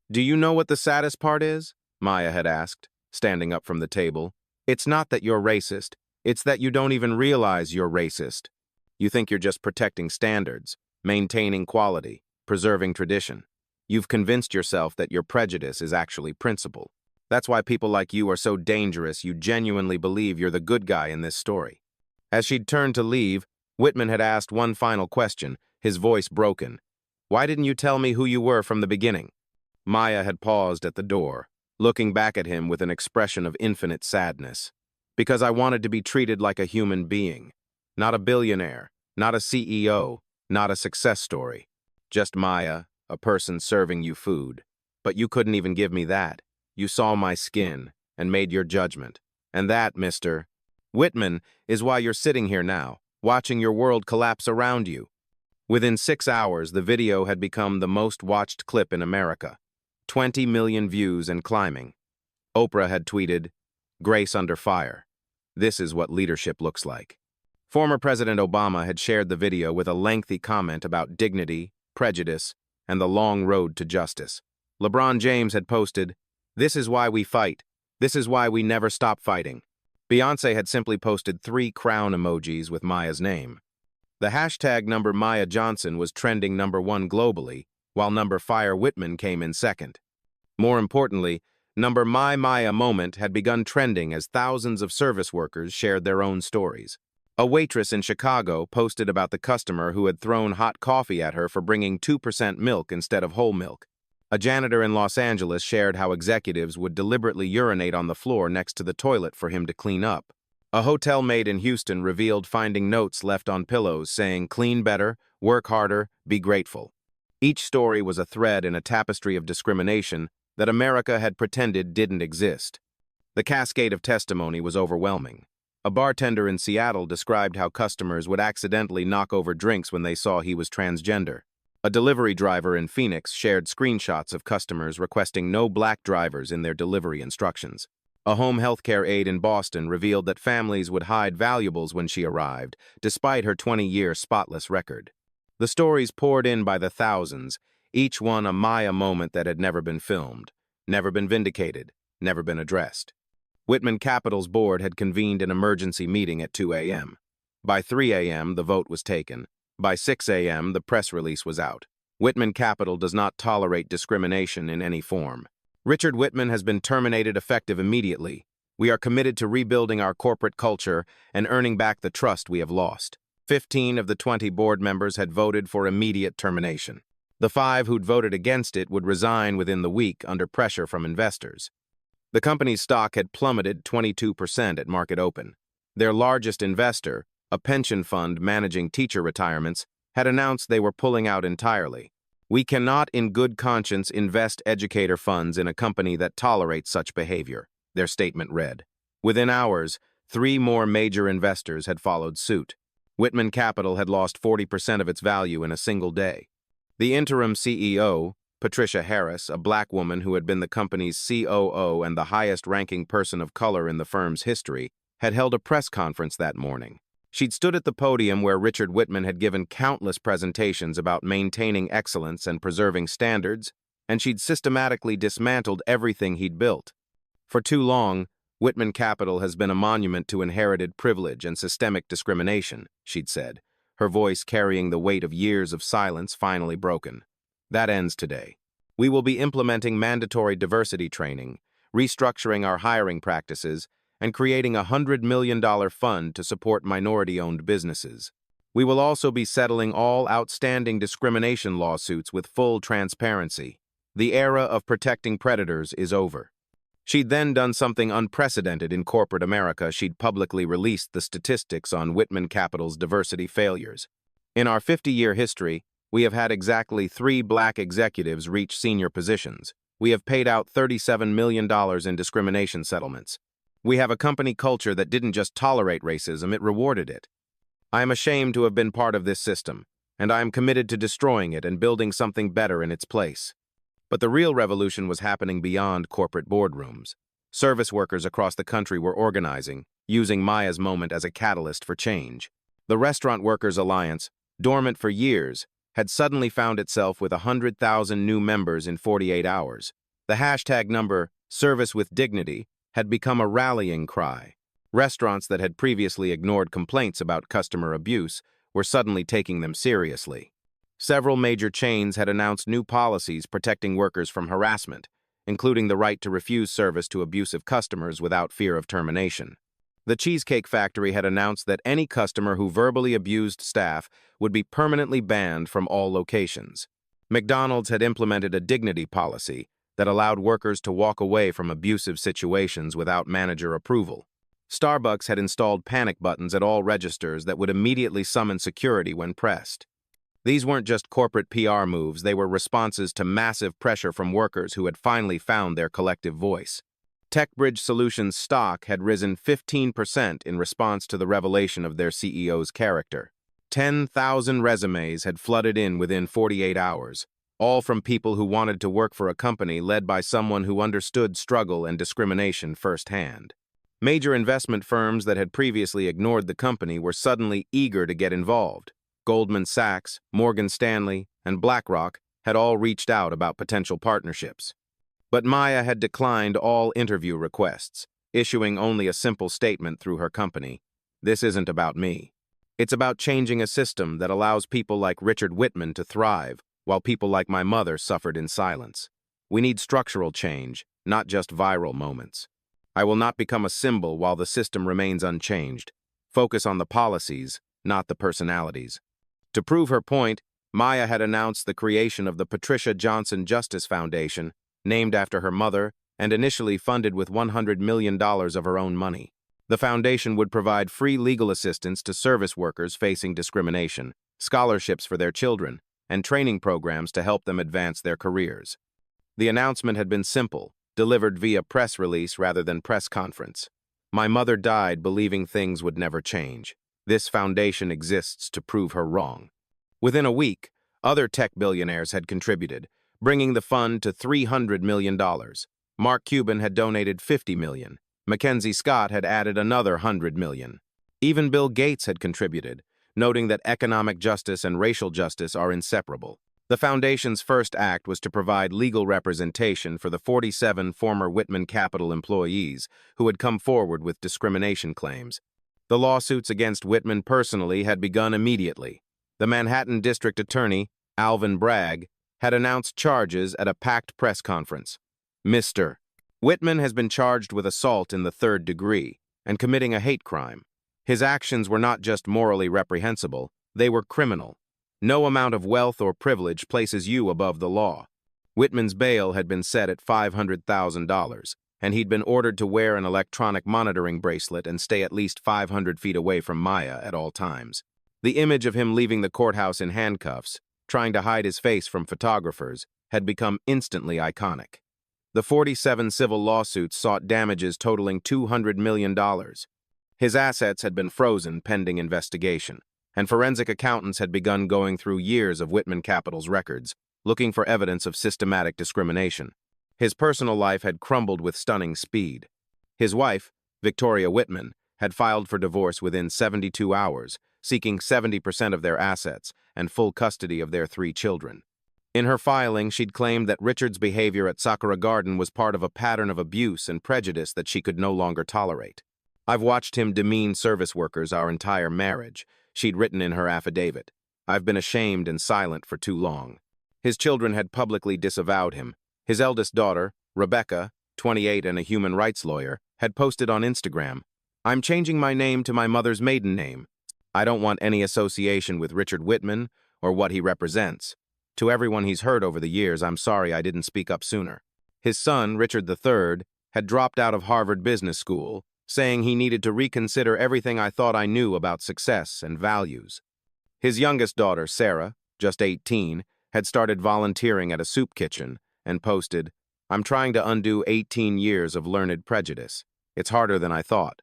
Do you know what the saddest part is? Maya had asked, standing up from the table. It's not that you're racist. It's that you don't even realize you're racist. You think you're just protecting standards, maintaining quality, preserving tradition. You've convinced yourself that your prejudice is actually principle. That's why people like you are so dangerous. You genuinely believe you're the good guy in this story. As she'd turned to leave, Whitman had asked one final question, his voice broken. Why didn't you tell me who you were from the beginning? Maya had paused at the door, looking back at him with an expression of infinite sadness. Because I wanted to be treated like a human being. Not a billionaire, not a CEO, not a success story. Just Maya, a person serving you food. But you couldn't even give me that. You saw my skin and made your judgment. And that, Mr. Whitman, is why you're sitting here now, watching your world collapse around you. Within 6 hours, the video had become the most watched clip in America. 20 million views and climbing. Oprah had tweeted, "Grace under fire. This is what leadership looks like." Former President Obama had shared the video with a lengthy comment about dignity, prejudice, and the long road to justice. LeBron James had posted, "This is why we fight. This is why we never stop fighting." Beyoncé had simply posted 3 crown emojis with Maya's name. The hashtag number Maya Johnson was trending #1 globally, while number Fire Whitman came in second. More importantly, number My Maya Moment had begun trending as thousands of service workers shared their own stories. A waitress in Chicago posted about the customer who had thrown hot coffee at her for bringing 2% milk instead of whole milk. A janitor in Los Angeles shared how executives would deliberately urinate on the floor next to the toilet for him to clean up. A hotel maid in Houston revealed finding notes left on pillows saying, "Clean better, work harder, be grateful." Each story was a thread in a tapestry of discrimination that America had pretended didn't exist. The cascade of testimony was overwhelming. A bartender in Seattle described how customers would accidentally knock over drinks when they saw he was transgender. A delivery driver in Phoenix shared screenshots of customers requesting no black drivers in their delivery instructions. A home healthcare aide in Boston revealed that families would hide valuables when she arrived, despite her 20-year spotless record. The stories poured in by the thousands, each one a Maya moment that had never been filmed, never been vindicated, never been addressed. Whitman Capital's board had convened an emergency meeting at 2 a.m. By 3 a.m., the vote was taken. By 6 a.m., the press release was out. Whitman Capital does not tolerate discrimination in any form. Richard Whitman has been terminated effective immediately. We are committed to rebuilding our corporate culture and earning back the trust we have lost. 15 of the 20 board members had voted for immediate termination. The 5 who'd voted against it would resign within the week under pressure from investors. The company's stock had plummeted 22% at market open. Their largest investor, a pension fund managing teacher retirements, had announced they were pulling out entirely. "We cannot in good conscience invest educator funds in a company that tolerates such behavior," their statement read. Within hours, 3 more major investors had followed suit. Whitman Capital had lost 40% of its value in a single day. The interim CEO, Patricia Harris, a black woman who had been the company's COO and the highest-ranking person of color in the firm's history, had held a press conference that morning. She'd stood at the podium where Richard Whitman had given countless presentations about maintaining excellence and preserving standards, and she'd systematically dismantled everything he'd built. For too long, Whitman Capital has been a monument to inherited privilege and systemic discrimination, she'd said, her voice carrying the weight of years of silence finally broken. That ends today. We will be implementing mandatory diversity training, restructuring our hiring practices, and creating a $100 million fund to support minority-owned businesses. We will also be settling all outstanding discrimination lawsuits with full transparency. The era of protecting predators is over. She'd then done something unprecedented in corporate America. She'd publicly released the statistics on Whitman Capital's diversity failures. In our 50-year history, we have had exactly 3 black executives reach senior positions. We have paid out $37 million in discrimination settlements. We have a company culture that didn't just tolerate racism, it rewarded it. I am ashamed to have been part of this system, and I am committed to destroying it and building something better in its place. But the real revolution was happening beyond corporate boardrooms. Service workers across the country were organizing, using Maya's moment as a catalyst for change. The Restaurant Workers Alliance, dormant for years, had suddenly found itself with 100,000 new members in 48 hours. The hashtag number, Service with Dignity, had become a rallying cry. Restaurants that had previously ignored complaints about customer abuse were suddenly taking them seriously. Several major chains had announced new policies protecting workers from harassment, including the right to refuse service to abusive customers without fear of termination. The Cheesecake Factory had announced that any customer who verbally abused staff would be permanently banned from all locations. McDonald's had implemented a dignity policy that allowed workers to walk away from abusive situations without manager approval. Starbucks had installed panic buttons at all registers that would immediately summon security when pressed. These weren't just corporate PR moves, they were responses to massive pressure from workers who had finally found their collective voice. TechBridge Solutions stock had risen 15% in response to the revelation of their CEO's character. 10,000 resumes had flooded in within 48 hours, all from people who wanted to work for a company led by someone who understood struggle and discrimination firsthand. Major investment firms that had previously ignored the company were suddenly eager to get involved. Goldman Sachs, Morgan Stanley, and BlackRock had all reached out about potential partnerships. But Maya had declined all interview requests, issuing only a simple statement through her company: "This isn't about me. It's about changing a system that allows people like Richard Whitman to thrive, while people like my mother suffered in silence. We need structural change, not just viral moments. I will not become a symbol while the system remains unchanged. Focus on the policies, not the personalities." To prove her point, Maya had announced the creation of the Patricia Johnson Justice Foundation, named after her mother and initially funded with $100 million of her own money. The foundation would provide free legal assistance to service workers facing discrimination, scholarships for their children, and training programs to help them advance their careers. The announcement had been simple, delivered via press release rather than press conference. My mother died believing things would never change. This foundation exists to prove her wrong. Within a week, other tech billionaires had contributed, bringing the fund to $300 million. Mark Cuban had donated $50 million. Mackenzie Scott had added another $100 million. Even Bill Gates had contributed, noting that economic justice and racial justice are inseparable. The foundation's first act was to provide legal representation for the 47 former Whitman Capital employees who had come forward with discrimination claims. The lawsuits against Whitman personally had begun immediately. The Manhattan District Attorney, Alvin Bragg, had announced charges at a packed press conference. Mr. Whitman has been charged with assault in the 3rd degree and committing a hate crime. His actions were not just morally reprehensible, they were criminal. No amount of wealth or privilege places you above the law. Whitman's bail had been set at $500,000, and he'd been ordered to wear an electronic monitoring bracelet and stay at least 500 feet away from Maya at all times. The image of him leaving the courthouse in handcuffs, trying to hide his face from photographers, had become instantly iconic. The 47 civil lawsuits sought damages totaling $200 million. His assets had been frozen pending investigation, and forensic accountants had begun going through years of Whitman Capital's records, looking for evidence of systematic discrimination. His personal life had crumbled with stunning speed. His wife, Victoria Whitman, had filed for divorce within 72 hours, seeking 70% of their assets and full custody of their 3 children. In her filing, she'd claimed that Richard's behavior at Sakura Garden was part of a pattern of abuse and prejudice that she could no longer tolerate. "I've watched him demean service workers our entire marriage," she'd written in her affidavit. "I've been ashamed and silent for too long." His children had publicly disavowed him. His eldest daughter, Rebecca, 28 and a human rights lawyer, had posted on Instagram, "I'm changing my name to my mother's maiden name. I don't want any association with Richard Whitman or what he represents. To everyone he's hurt over the years, I'm sorry I didn't speak up sooner." His son, Richard III, had dropped out of Harvard Business School, saying he needed to reconsider everything I thought I knew about success and values. His youngest daughter, Sarah, just 18, had started volunteering at a soup kitchen and posted, "I'm trying to undo 18 years of learned prejudice. It's harder than I thought."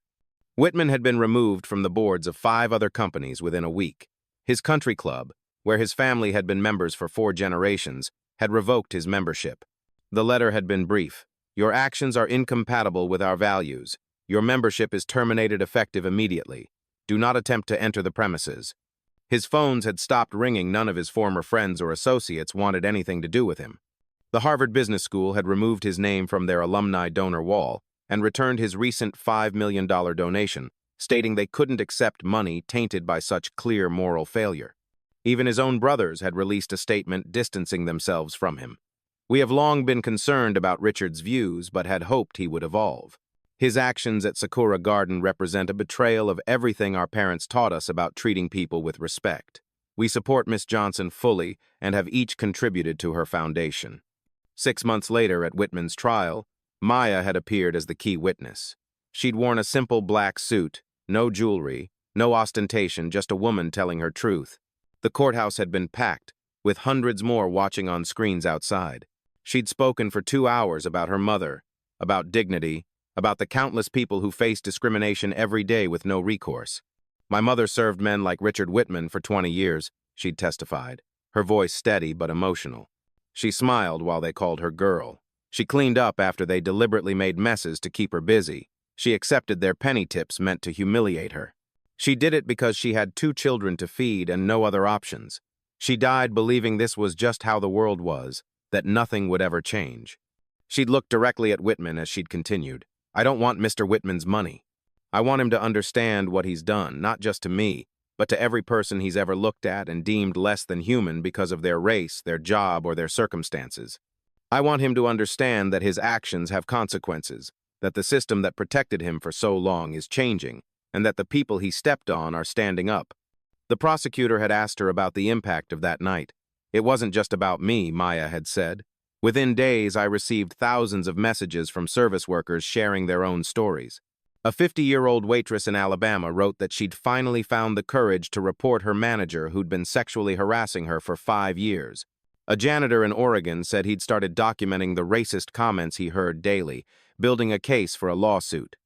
Whitman had been removed from the boards of 5 other companies within a week. His country club, where his family had been members for 4 generations, had revoked his membership. The letter had been brief. "Your actions are incompatible with our values. Your membership is terminated effective immediately. Do not attempt to enter the premises." His phones had stopped ringing. None of his former friends or associates wanted anything to do with him. The Harvard Business School had removed his name from their alumni donor wall and returned his recent $5 million donation, stating they couldn't accept money tainted by such clear moral failure. Even his own brothers had released a statement distancing themselves from him. "We have long been concerned about Richard's views, but had hoped he would evolve. His actions at Sakura Garden represent a betrayal of everything our parents taught us about treating people with respect. We support Miss Johnson fully and have each contributed to her foundation. 6 months later at Whitman's trial, Maya had appeared as the key witness. She'd worn a simple black suit, no jewelry, no ostentation, just a woman telling her truth. The courthouse had been packed, with hundreds more watching on screens outside. She'd spoken for 2 hours about her mother, about dignity, about the countless people who face discrimination every day with no recourse. My mother served men like Richard Whitman for 20 years, she'd testified, her voice steady but emotional. She smiled while they called her girl. She cleaned up after they deliberately made messes to keep her busy. She accepted their penny tips meant to humiliate her. She did it because she had 2 children to feed and no other options. She died believing this was just how the world was, that nothing would ever change. She'd looked directly at Whitman as she'd continued. I don't want Mr. Whitman's money. I want him to understand what he's done, not just to me, but to every person he's ever looked at and deemed less than human because of their race, their job, or their circumstances. I want him to understand that his actions have consequences, that the system that protected him for so long is changing, and that the people he stepped on are standing up. The prosecutor had asked her about the impact of that night. It wasn't just about me, Maya had said. Within days, I received thousands of messages from service workers sharing their own stories. A 50-year-old waitress in Alabama wrote that she'd finally found the courage to report her manager who'd been sexually harassing her for 5 years. A janitor in Oregon said he'd started documenting the racist comments he heard daily, building a case for a lawsuit.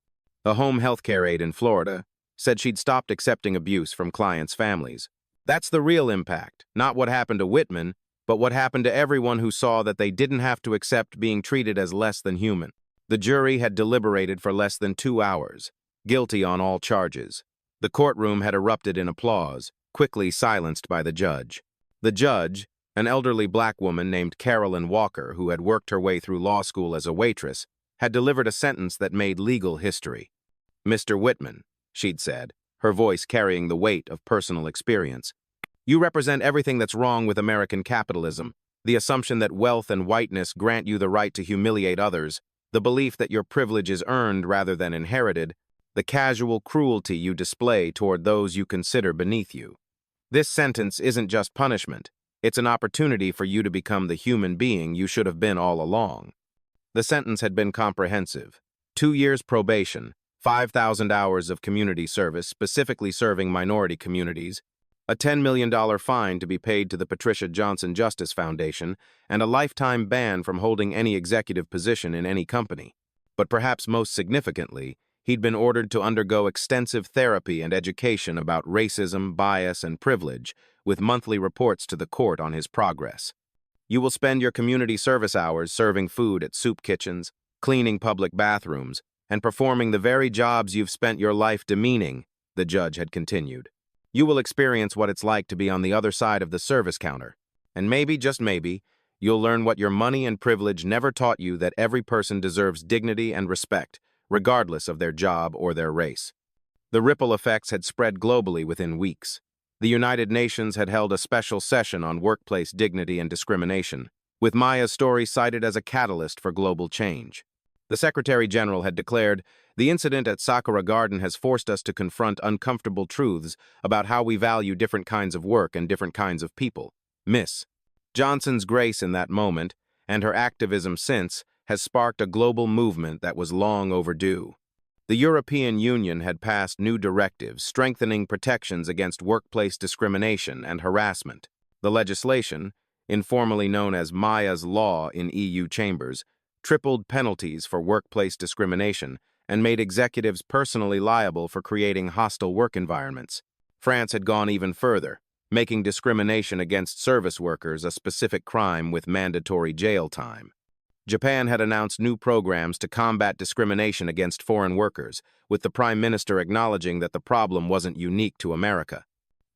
A home healthcare aide in Florida said she'd stopped accepting abuse from clients' families. That's the real impact, not what happened to Whitman, but what happened to everyone who saw that they didn't have to accept being treated as less than human. The jury had deliberated for less than 2 hours, guilty on all charges. The courtroom had erupted in applause, quickly silenced by the judge. The judge, an elderly black woman named Carolyn Walker, who had worked her way through law school as a waitress, had delivered a sentence that made legal history. Mr. Whitman, she'd said, her voice carrying the weight of personal experience, you represent everything that's wrong with American capitalism, the assumption that wealth and whiteness grant you the right to humiliate others, the belief that your privilege is earned rather than inherited, the casual cruelty you display toward those you consider beneath you. This sentence isn't just punishment, it's an opportunity for you to become the human being you should have been all along. The sentence had been comprehensive. 2 years probation, 5,000 hours of community service specifically serving minority communities, a $10 million fine to be paid to the Patricia Johnson Justice Foundation, and a lifetime ban from holding any executive position in any company. But perhaps most significantly, he'd been ordered to undergo extensive therapy and education about racism, bias, and privilege, with monthly reports to the court on his progress. You will spend your community service hours serving food at soup kitchens, cleaning public bathrooms, and performing the very jobs you've spent your life demeaning, the judge had continued. You will experience what it's like to be on the other side of the service counter. And maybe, just maybe, you'll learn what your money and privilege never taught you, that every person deserves dignity and respect, regardless of their job or their race. The ripple effects had spread globally within weeks. The United Nations had held a special session on workplace dignity and discrimination, with Maya's story cited as a catalyst for global change. The Secretary General had declared, the incident at Sakura Garden has forced us to confront uncomfortable truths about how we value different kinds of work and different kinds of people. Miss Johnson's grace in that moment, and her activism since, has sparked a global movement that was long overdue. The European Union had passed new directives strengthening protections against workplace discrimination and harassment. The legislation, informally known as Maya's Law in EU chambers, tripled penalties for workplace discrimination and made executives personally liable for creating hostile work environments. France had gone even further, making discrimination against service workers a specific crime with mandatory jail time. Japan had announced new programs to combat discrimination against foreign workers, with the Prime Minister acknowledging that the problem wasn't unique to America.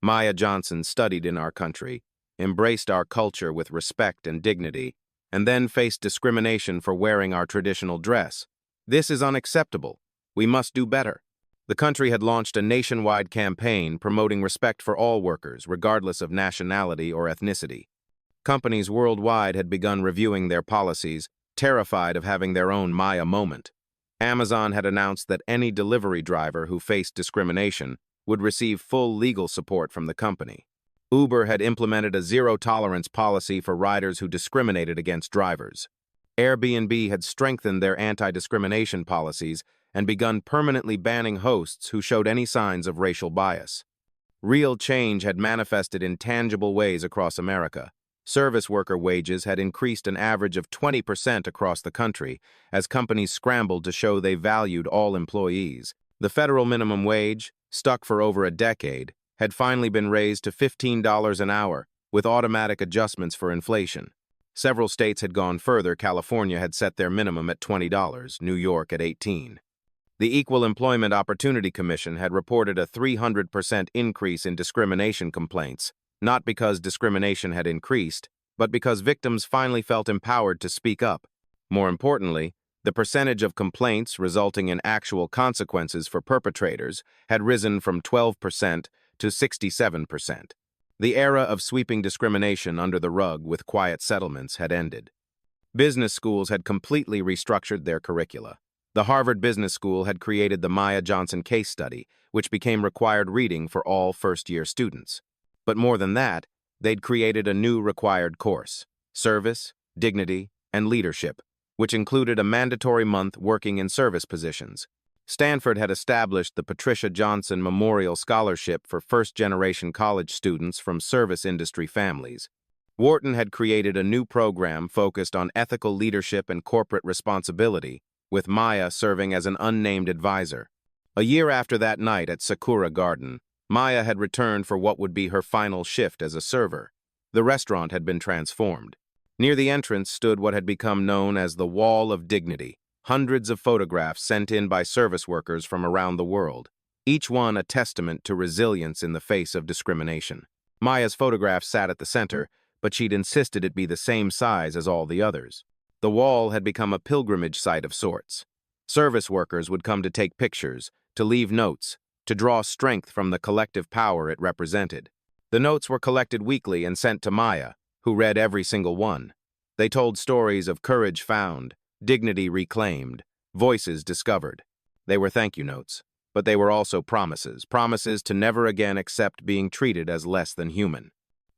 Maya Johnson studied in our country, embraced our culture with respect and dignity, and then faced discrimination for wearing our traditional dress. This is unacceptable. We must do better. The country had launched a nationwide campaign promoting respect for all workers, regardless of nationality or ethnicity. Companies worldwide had begun reviewing their policies, terrified of having their own Maya moment. Amazon had announced that any delivery driver who faced discrimination would receive full legal support from the company. Uber had implemented a zero-tolerance policy for riders who discriminated against drivers. Airbnb had strengthened their anti-discrimination policies and begun permanently banning hosts who showed any signs of racial bias. Real change had manifested in tangible ways across America. Service worker wages had increased an average of 20% across the country as companies scrambled to show they valued all employees. The federal minimum wage, stuck for over a decade, had finally been raised to $15 an hour, with automatic adjustments for inflation. Several states had gone further. California had set their minimum at $20, New York at $18. The Equal Employment Opportunity Commission had reported a 300% increase in discrimination complaints, not because discrimination had increased, but because victims finally felt empowered to speak up. More importantly, the percentage of complaints resulting in actual consequences for perpetrators had risen from 12% to 67%. The era of sweeping discrimination under the rug with quiet settlements had ended. Business schools had completely restructured their curricula. The Harvard Business School had created the Maya Johnson case study, which became required reading for all first-year students. But more than that, they'd created a new required course, Service, Dignity, and Leadership, which included a mandatory month working in service positions. Stanford had established the Patricia Johnson Memorial Scholarship for first-generation college students from service industry families. Wharton had created a new program focused on ethical leadership and corporate responsibility, with Maya serving as an unnamed advisor. A year after that night at Sakura Garden, Maya had returned for what would be her final shift as a server. The restaurant had been transformed. Near the entrance stood what had become known as the Wall of Dignity, hundreds of photographs sent in by service workers from around the world, each one a testament to resilience in the face of discrimination. Maya's photograph sat at the center, but she'd insisted it be the same size as all the others. The wall had become a pilgrimage site of sorts. Service workers would come to take pictures, to leave notes, to draw strength from the collective power it represented. The notes were collected weekly and sent to Maya, who read every single one. They told stories of courage found, dignity reclaimed, voices discovered. They were thank you notes, but they were also promises to never again accept being treated as less than human.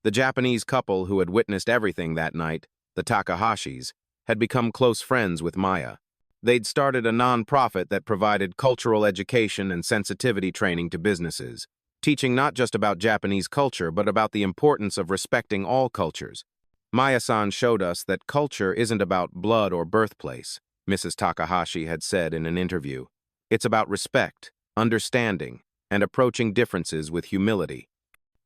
The Japanese couple who had witnessed everything that night, the Takahashis, had become close friends with Maya. They'd started a non-profit that provided cultural education and sensitivity training to businesses, teaching not just about Japanese culture, but about the importance of respecting all cultures. Maya-san showed us that culture isn't about blood or birthplace, Mrs. Takahashi had said in an interview. It's about respect, understanding, and approaching differences with humility.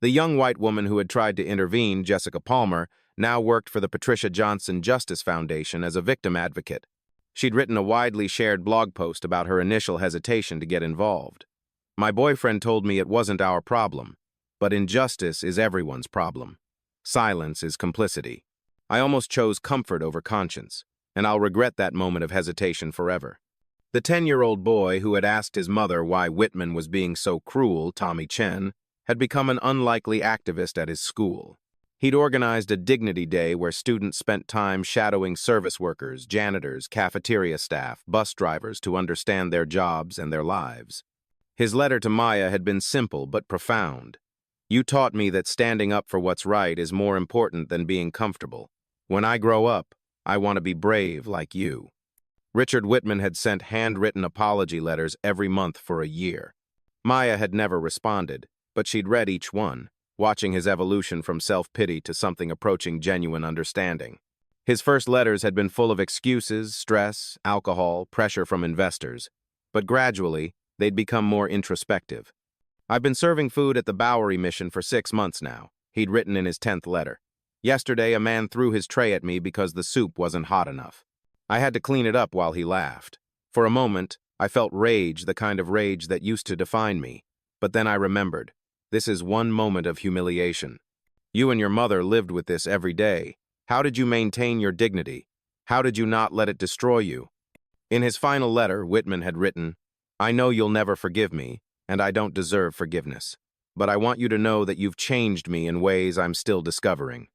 The young white woman who had tried to intervene, Jessica Palmer, now worked for the Patricia Johnson Justice Foundation as a victim advocate. She'd written a widely shared blog post about her initial hesitation to get involved. My boyfriend told me it wasn't our problem, but injustice is everyone's problem. Silence is complicity. I almost chose comfort over conscience, and I'll regret that moment of hesitation forever. The 10-year-old boy who had asked his mother why Whitman was being so cruel, Tommy Chen, had become an unlikely activist at his school. He'd organized a Dignity Day where students spent time shadowing service workers, janitors, cafeteria staff, bus drivers to understand their jobs and their lives. His letter to Maya had been simple but profound. You taught me that standing up for what's right is more important than being comfortable. When I grow up, I want to be brave like you. Richard Whitman had sent handwritten apology letters every month for a year. Maya had never responded, but she'd read each one, watching his evolution from self-pity to something approaching genuine understanding. His first letters had been full of excuses, stress, alcohol, pressure from investors, but gradually, they'd become more introspective. I've been serving food at the Bowery Mission for 6 months now, he'd written in his 10th letter. Yesterday, a man threw his tray at me because the soup wasn't hot enough. I had to clean it up while he laughed. For a moment, I felt rage, the kind of rage that used to define me. But then I remembered, this is one moment of humiliation. You and your mother lived with this every day. How did you maintain your dignity? How did you not let it destroy you? In his final letter, Whitman had written, I know you'll never forgive me, and I don't deserve forgiveness. But I want you to know that you've changed me in ways I'm still discovering.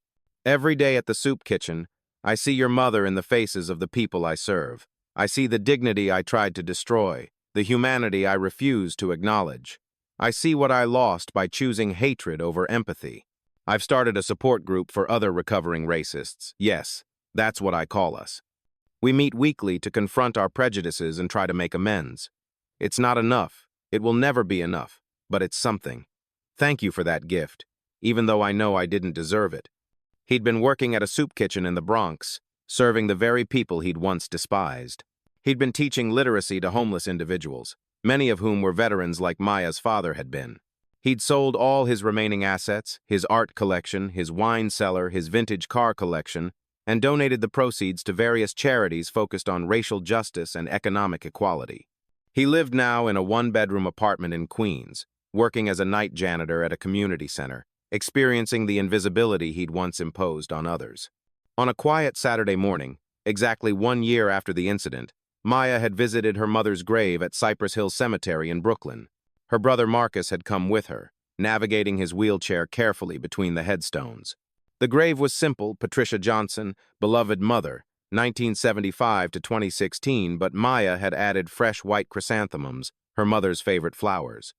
Every day at the soup kitchen, I see your mother in the faces of the people I serve. I see the dignity I tried to destroy, the humanity I refused to acknowledge. I see what I lost by choosing hatred over empathy. I've started a support group for other recovering racists. Yes, that's what I call us. We meet weekly to confront our prejudices and try to make amends. It's not enough. It will never be enough, but it's something. Thank you for that gift, even though I know I didn't deserve it. He'd been working at a soup kitchen in the Bronx, serving the very people he'd once despised. He'd been teaching literacy to homeless individuals, many of whom were veterans like Maya's father had been. He'd sold all his remaining assets, his art collection, his wine cellar, his vintage car collection, and donated the proceeds to various charities focused on racial justice and economic equality. He lived now in a one-bedroom apartment in Queens, working as a night janitor at a community center, experiencing the invisibility he'd once imposed on others. On a quiet Saturday morning, exactly 1 year after the incident, Maya had visited her mother's grave at Cypress Hill Cemetery in Brooklyn. Her brother Marcus had come with her, navigating his wheelchair carefully between the headstones. The grave was simple: Patricia Johnson, beloved mother, 1975 to 2016, but Maya had added fresh white chrysanthemums, her mother's favorite flowers.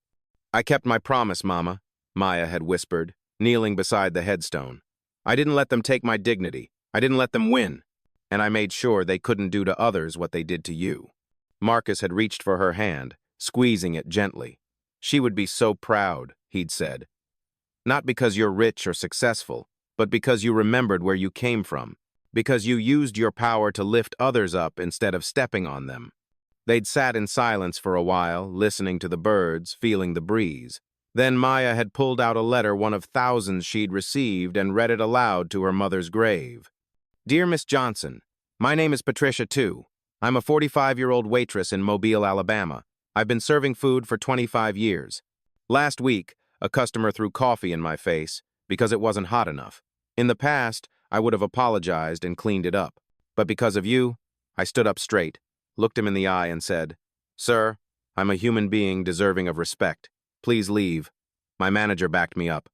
"I kept my promise, Mama," Maya had whispered, kneeling beside the headstone. "I didn't let them take my dignity. I didn't let them win. And I made sure they couldn't do to others what they did to you." Marcus had reached for her hand, squeezing it gently. "She would be so proud," he'd said. "Not because you're rich or successful, but because you remembered where you came from, because you used your power to lift others up instead of stepping on them." They'd sat in silence for a while, listening to the birds, feeling the breeze. Then Maya had pulled out a letter, one of thousands she'd received, and read it aloud to her mother's grave. "Dear Miss Johnson, my name is Patricia, too. I'm a 45-year-old waitress in Mobile, Alabama. I've been serving food for 25 years. Last week, a customer threw coffee in my face because it wasn't hot enough. In the past, I would have apologized and cleaned it up. But because of you, I stood up straight, looked him in the eye, and said, 'Sir, I'm a human being deserving of respect. Please leave.' My manager backed me up.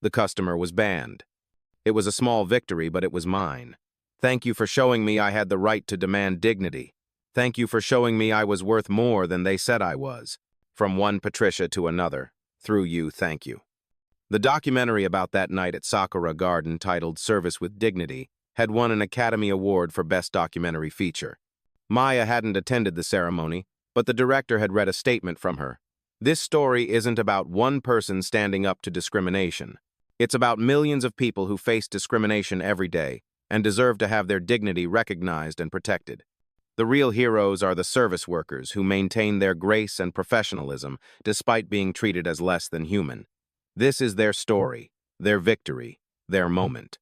The customer was banned. It was a small victory, but it was mine. Thank you for showing me I had the right to demand dignity. Thank you for showing me I was worth more than they said I was. From one Patricia to another. Through you, thank you." The documentary about that night at Sakura Garden, titled Service with Dignity, had won an Academy Award for Best Documentary Feature. Maya hadn't attended the ceremony, but the director had read a statement from her. "This story isn't about one person standing up to discrimination. It's about millions of people who face discrimination every day and deserve to have their dignity recognized and protected. The real heroes are the service workers who maintain their grace and professionalism despite being treated as less than human. This is their story, their victory, their moment."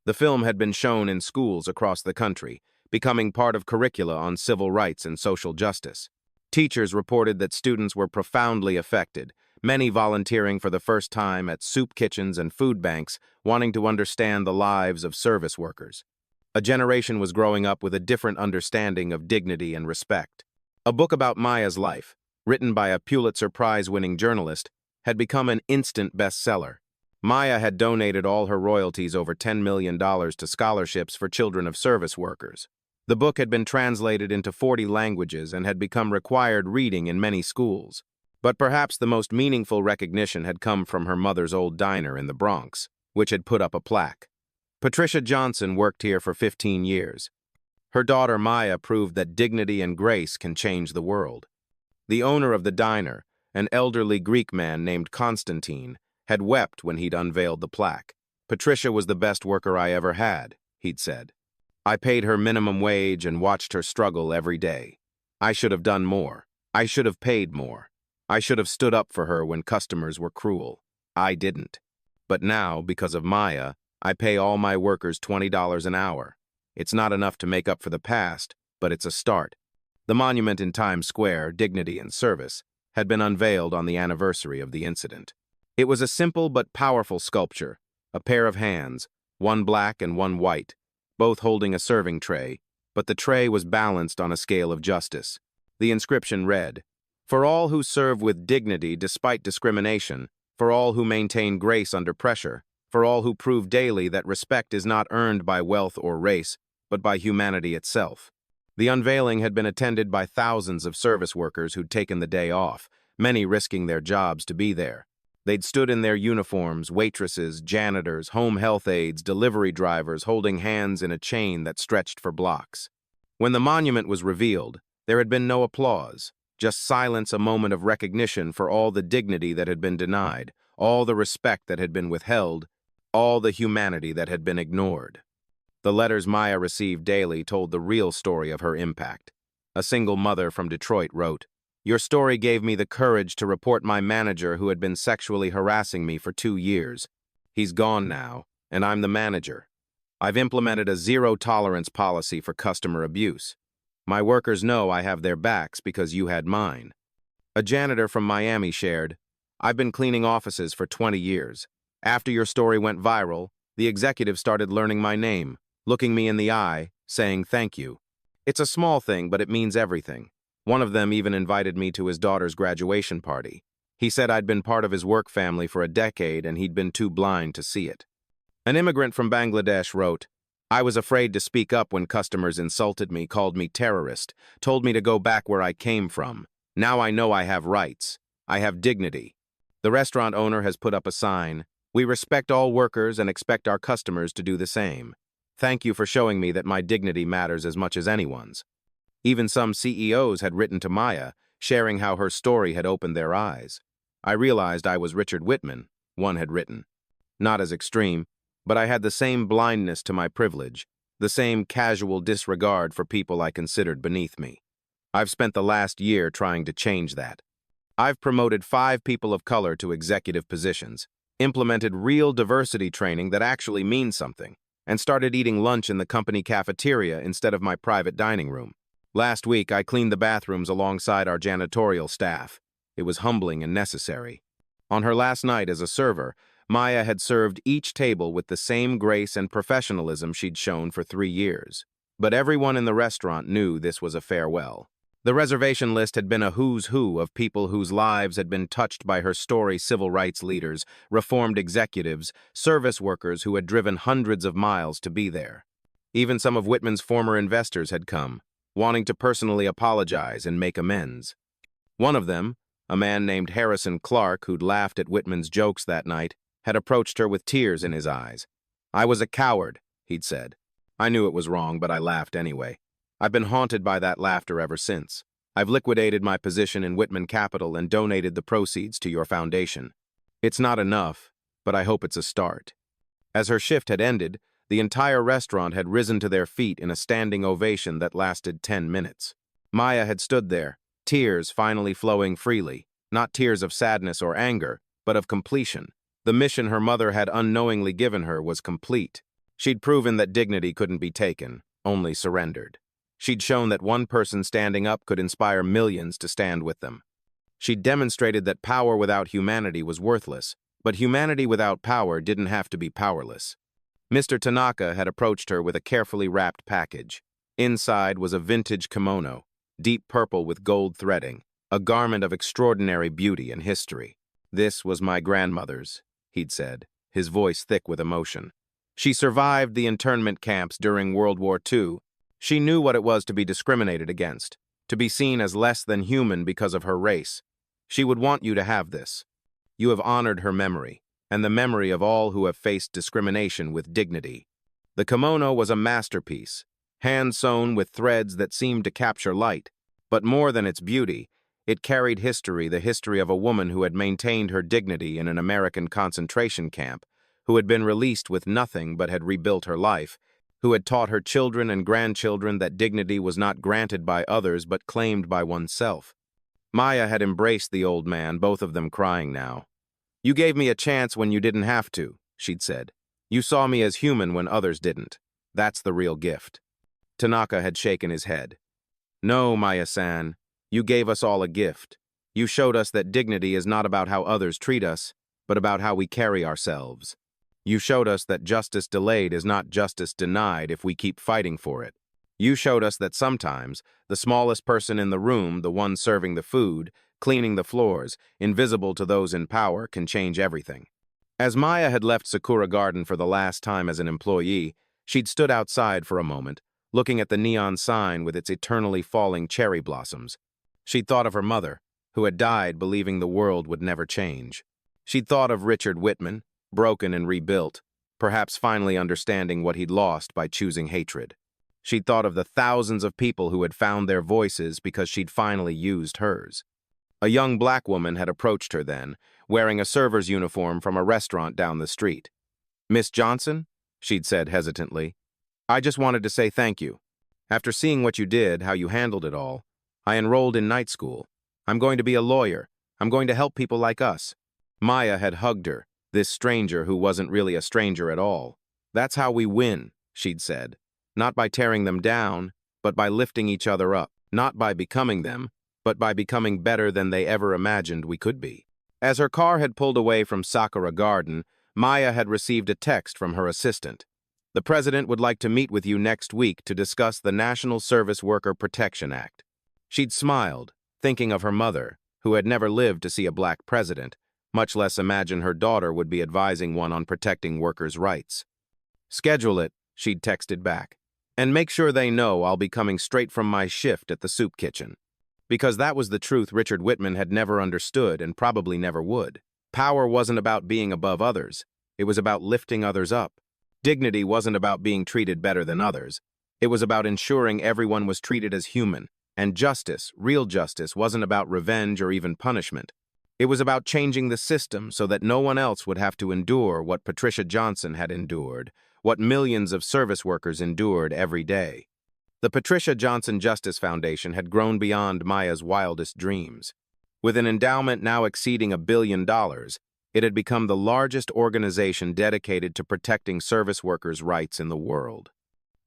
The film had been shown in schools across the country, becoming part of curricula on civil rights and social justice. Teachers reported that students were profoundly affected, many volunteering for the first time at soup kitchens and food banks, wanting to understand the lives of service workers. A generation was growing up with a different understanding of dignity and respect. A book about Maya's life, written by a Pulitzer Prize-winning journalist, had become an instant bestseller. Maya had donated all her royalties, over $10 million, to scholarships for children of service workers. The book had been translated into 40 languages and had become required reading in many schools. But perhaps the most meaningful recognition had come from her mother's old diner in the Bronx, which had put up a plaque. Patricia Johnson worked here for 15 years. Her daughter Maya proved that dignity and grace can change the world. The owner of the diner, an elderly Greek man named Constantine, had wept when he'd unveiled the plaque. "Patricia was the best worker I ever had," he'd said. "I paid her minimum wage and watched her struggle every day. I should have done more. I should have paid more. I should have stood up for her when customers were cruel. I didn't. But now, because of Maya, I pay all my workers $20 an hour. It's not enough to make up for the past, but it's a start." The monument in Times Square, Dignity and Service, had been unveiled on the anniversary of the incident. It was a simple but powerful sculpture, a pair of hands, one black and one white, both holding a serving tray, but the tray was balanced on a scale of justice. The inscription read, "For all who serve with dignity despite discrimination, for all who maintain grace under pressure, for all who prove daily that respect is not earned by wealth or race, but by humanity itself." The unveiling had been attended by thousands of service workers who'd taken the day off, many risking their jobs to be there. They'd stood in their uniforms, waitresses, janitors, home health aides, delivery drivers, holding hands in a chain that stretched for blocks. When the monument was revealed, there had been no applause, just silence, a moment of recognition for all the dignity that had been denied, all the respect that had been withheld, all the humanity that had been ignored. The letters Maya received daily told the real story of her impact. A single mother from Detroit wrote, "Your story gave me the courage to report my manager who had been sexually harassing me for 2 years. He's gone now, and I'm the manager. I've implemented a zero-tolerance policy for customer abuse. My workers know I have their backs because you had mine." A janitor from Miami shared, "I've been cleaning offices for 20 years. After your story went viral, the executives started learning my name, looking me in the eye, saying thank you. It's a small thing, but it means everything. One of them even invited me to his daughter's graduation party. He said I'd been part of his work family for a decade and he'd been too blind to see it." An immigrant from Bangladesh wrote, "I was afraid to speak up when customers insulted me, called me terrorist, told me to go back where I came from. Now I know I have rights. I have dignity." The restaurant owner has put up a sign, "We respect all workers and expect our customers to do the same. Thank you for showing me that my dignity matters as much as anyone's." Even some CEOs had written to Maya, sharing how her story had opened their eyes. "I realized I was Richard Whitman," one had written. "Not as extreme, but I had the same blindness to my privilege, the same casual disregard for people I considered beneath me. I've spent the last year trying to change that. I've promoted 5 people of color to executive positions, implemented real diversity training that actually means something, and started eating lunch in the company cafeteria instead of my private dining room. Last week, I cleaned the bathrooms alongside our janitorial staff. It was humbling and necessary." On her last night as a server, Maya had served each table with the same grace and professionalism she'd shown for 3 years. But everyone in the restaurant knew this was a farewell. The reservation list had been a who's who of people whose lives had been touched by her story: civil rights leaders, reformed executives, service workers who had driven hundreds of miles to be there. Even some of Whitman's former investors had come, wanting to personally apologize and make amends. One of them, a man named Harrison Clark, who'd laughed at Whitman's jokes that night, had approached her with tears in his eyes. "I was a coward," he'd said. "I knew it was wrong, but I laughed anyway. I've been haunted by that laughter ever since. I've liquidated my position in Whitman Capital and donated the proceeds to your foundation. It's not enough, but I hope it's a start." As her shift had ended, the entire restaurant had risen to their feet in a standing ovation that lasted 10 minutes. Maya had stood there, tears finally flowing freely, not tears of sadness or anger, but of completion. The mission her mother had unknowingly given her was complete. She'd proven that dignity couldn't be taken, only surrendered. She'd shown that one person standing up could inspire millions to stand with them. She'd demonstrated that power without humanity was worthless, but humanity without power didn't have to be powerless. Mr. Tanaka had approached her with a carefully wrapped package. Inside was a vintage kimono, deep purple with gold threading, a garment of extraordinary beauty and history. "This was my grandmother's," he'd said, his voice thick with emotion. "She survived the internment camps during World War II. She knew what it was to be discriminated against, to be seen as less than human because of her race. She would want you to have this. You have honored her memory, and the memory of all who have faced discrimination with dignity." The kimono was a masterpiece, hand-sewn with threads that seemed to capture light, but more than its beauty, it carried history, the history of a woman who had maintained her dignity in an American concentration camp, who had been released with nothing but had rebuilt her life, who had taught her children and grandchildren that dignity was not granted by others but claimed by oneself. Maya had embraced the old man, both of them crying now. "You gave me a chance when you didn't have to," she'd said. "You saw me as human when others didn't. That's the real gift." Tanaka had shaken his head. "No, Maya-san, you gave us all a gift. You showed us that dignity is not about how others treat us, but about how we carry ourselves. You showed us that justice delayed is not justice denied if we keep fighting for it. You showed us that sometimes the smallest person in the room, the one serving the food, cleaning the floors, invisible to those in power, can change everything." As Maya had left Sakura Garden for the last time as an employee, she'd stood outside for a moment, looking at the neon sign with its eternally falling cherry blossoms. She'd thought of her mother, who had died believing the world would never change. She'd thought of Richard Whitman, broken and rebuilt, perhaps finally understanding what he'd lost by choosing hatred. She'd thought of the thousands of people who had found their voices because she'd finally used hers. A young black woman had approached her then, wearing a server's uniform from a restaurant down the street. "Miss Johnson?" she'd said hesitantly. "I just wanted to say thank you. After seeing what you did, how you handled it all, I enrolled in night school. I'm going to be a lawyer. I'm going to help people like us." Maya had hugged her, this stranger who wasn't really a stranger at all. "That's how we win," she'd said. "Not by tearing them down, but by lifting each other up. Not by becoming them, but by becoming better than they ever imagined we could be." As her car had pulled away from Sakura Garden, Maya had received a text from her assistant. "The president would like to meet with you next week to discuss the National Service Worker Protection Act." She'd smiled, thinking of her mother, who had never lived to see a black president, much less imagine her daughter would be advising one on protecting workers' rights. "Schedule it," she'd texted back. "And make sure they know I'll be coming straight from my shift at the soup kitchen." Because that was the truth Richard Whitman had never understood and probably never would. Power wasn't about being above others. It was about lifting others up. Dignity wasn't about being treated better than others. It was about ensuring everyone was treated as human. And justice, real justice, wasn't about revenge or even punishment. It was about changing the system so that no one else would have to endure what Patricia Johnson had endured, what millions of service workers endured every day. The Patricia Johnson Justice Foundation had grown beyond Maya's wildest dreams. With an endowment now exceeding $1 billion, it had become the largest organization dedicated to protecting service workers' rights in the world.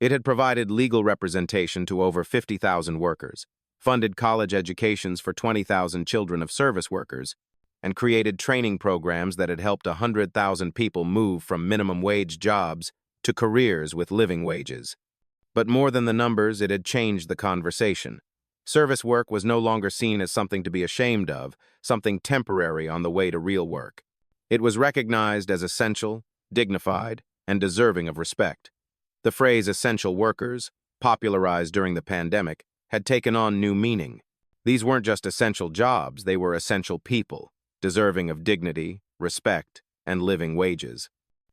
It had provided legal representation to over 50,000 workers, funded college educations for 20,000 children of service workers, and created training programs that had helped 100,000 people move from minimum wage jobs to careers with living wages. But more than the numbers, it had changed the conversation. Service work was no longer seen as something to be ashamed of, something temporary on the way to real work. It was recognized as essential, dignified, and deserving of respect. The phrase essential workers, popularized during the pandemic, had taken on new meaning. These weren't just essential jobs, they were essential people, deserving of dignity, respect, and living wages.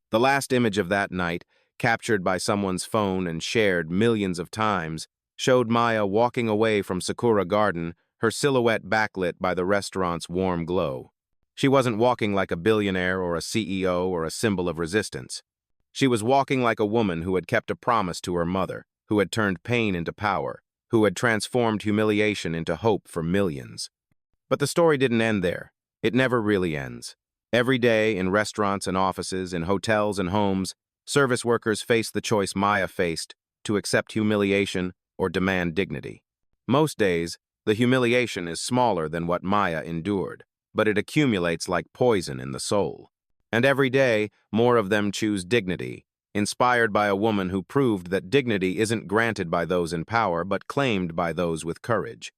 The last image of that night, captured by someone's phone and shared millions of times, showed Maya walking away from Sakura Garden, her silhouette backlit by the restaurant's warm glow. She wasn't walking like a billionaire or a CEO or a symbol of resistance. She was walking like a woman who had kept a promise to her mother, who had turned pain into power, who had transformed humiliation into hope for millions. But the story didn't end there. It never really ends. Every day, in restaurants and offices, in hotels and homes, service workers face the choice Maya faced, to accept humiliation or demand dignity. Most days, the humiliation is smaller than what Maya endured, but it accumulates like poison in the soul. And every day, more of them choose dignity, inspired by a woman who proved that dignity isn't granted by those in power, but claimed by those with courage.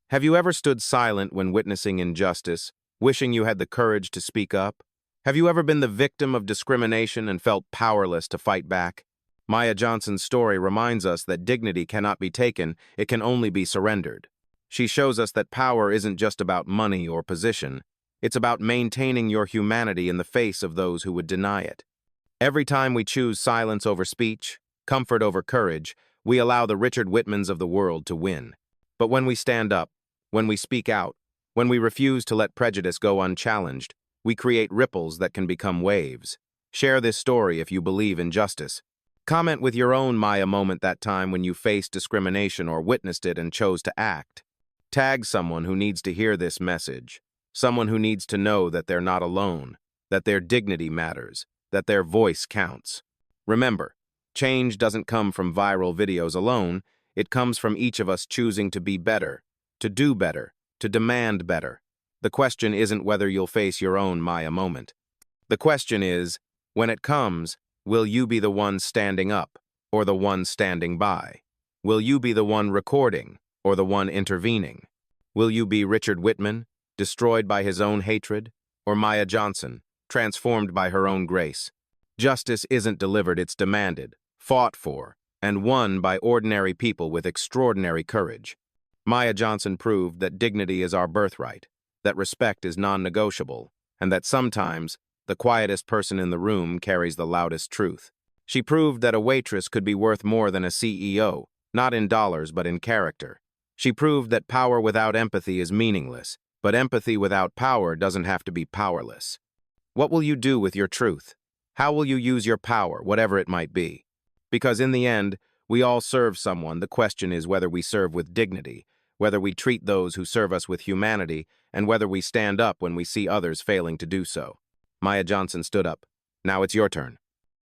Have you ever stood silent when witnessing injustice, wishing you had the courage to speak up? Have you ever been the victim of discrimination and felt powerless to fight back? Maya Johnson's story reminds us that dignity cannot be taken, it can only be surrendered. She shows us that power isn't just about money or position. It's about maintaining your humanity in the face of those who would deny it. Every time we choose silence over speech, comfort over courage, we allow the Richard Whitmans of the world to win. But when we stand up, when we speak out, when we refuse to let prejudice go unchallenged, we create ripples that can become waves. Share this story if you believe in justice. Comment with your own Maya moment that time when you faced discrimination or witnessed it and chose to act. Tag someone who needs to hear this message. Someone who needs to know that they're not alone, that their dignity matters, that their voice counts. Remember, change doesn't come from viral videos alone, it comes from each of us choosing to be better, to do better, to demand better. The question isn't whether you'll face your own Maya moment. The question is, when it comes, will you be the one standing up, or the one standing by? Will you be the one recording, or the one intervening? Will you be Richard Whitman, destroyed by his own hatred, or Maya Johnson, transformed by her own grace? Justice isn't delivered, it's demanded, fought for, and won by ordinary people with extraordinary courage. Maya Johnson proved that dignity is our birthright, that respect is non-negotiable, and that sometimes the quietest person in the room carries the loudest truth. She proved that a waitress could be worth more than a CEO, not in dollars but in character. She proved that power without empathy is meaningless, but empathy without power doesn't have to be powerless. What will you do with your truth? How will you use your power, whatever it might be? Because in the end, we all serve someone. The question is whether we serve with dignity, whether we treat those who serve us with humanity, and whether we stand up when we see others failing to do so. Maya Johnson stood up. Now it's your turn.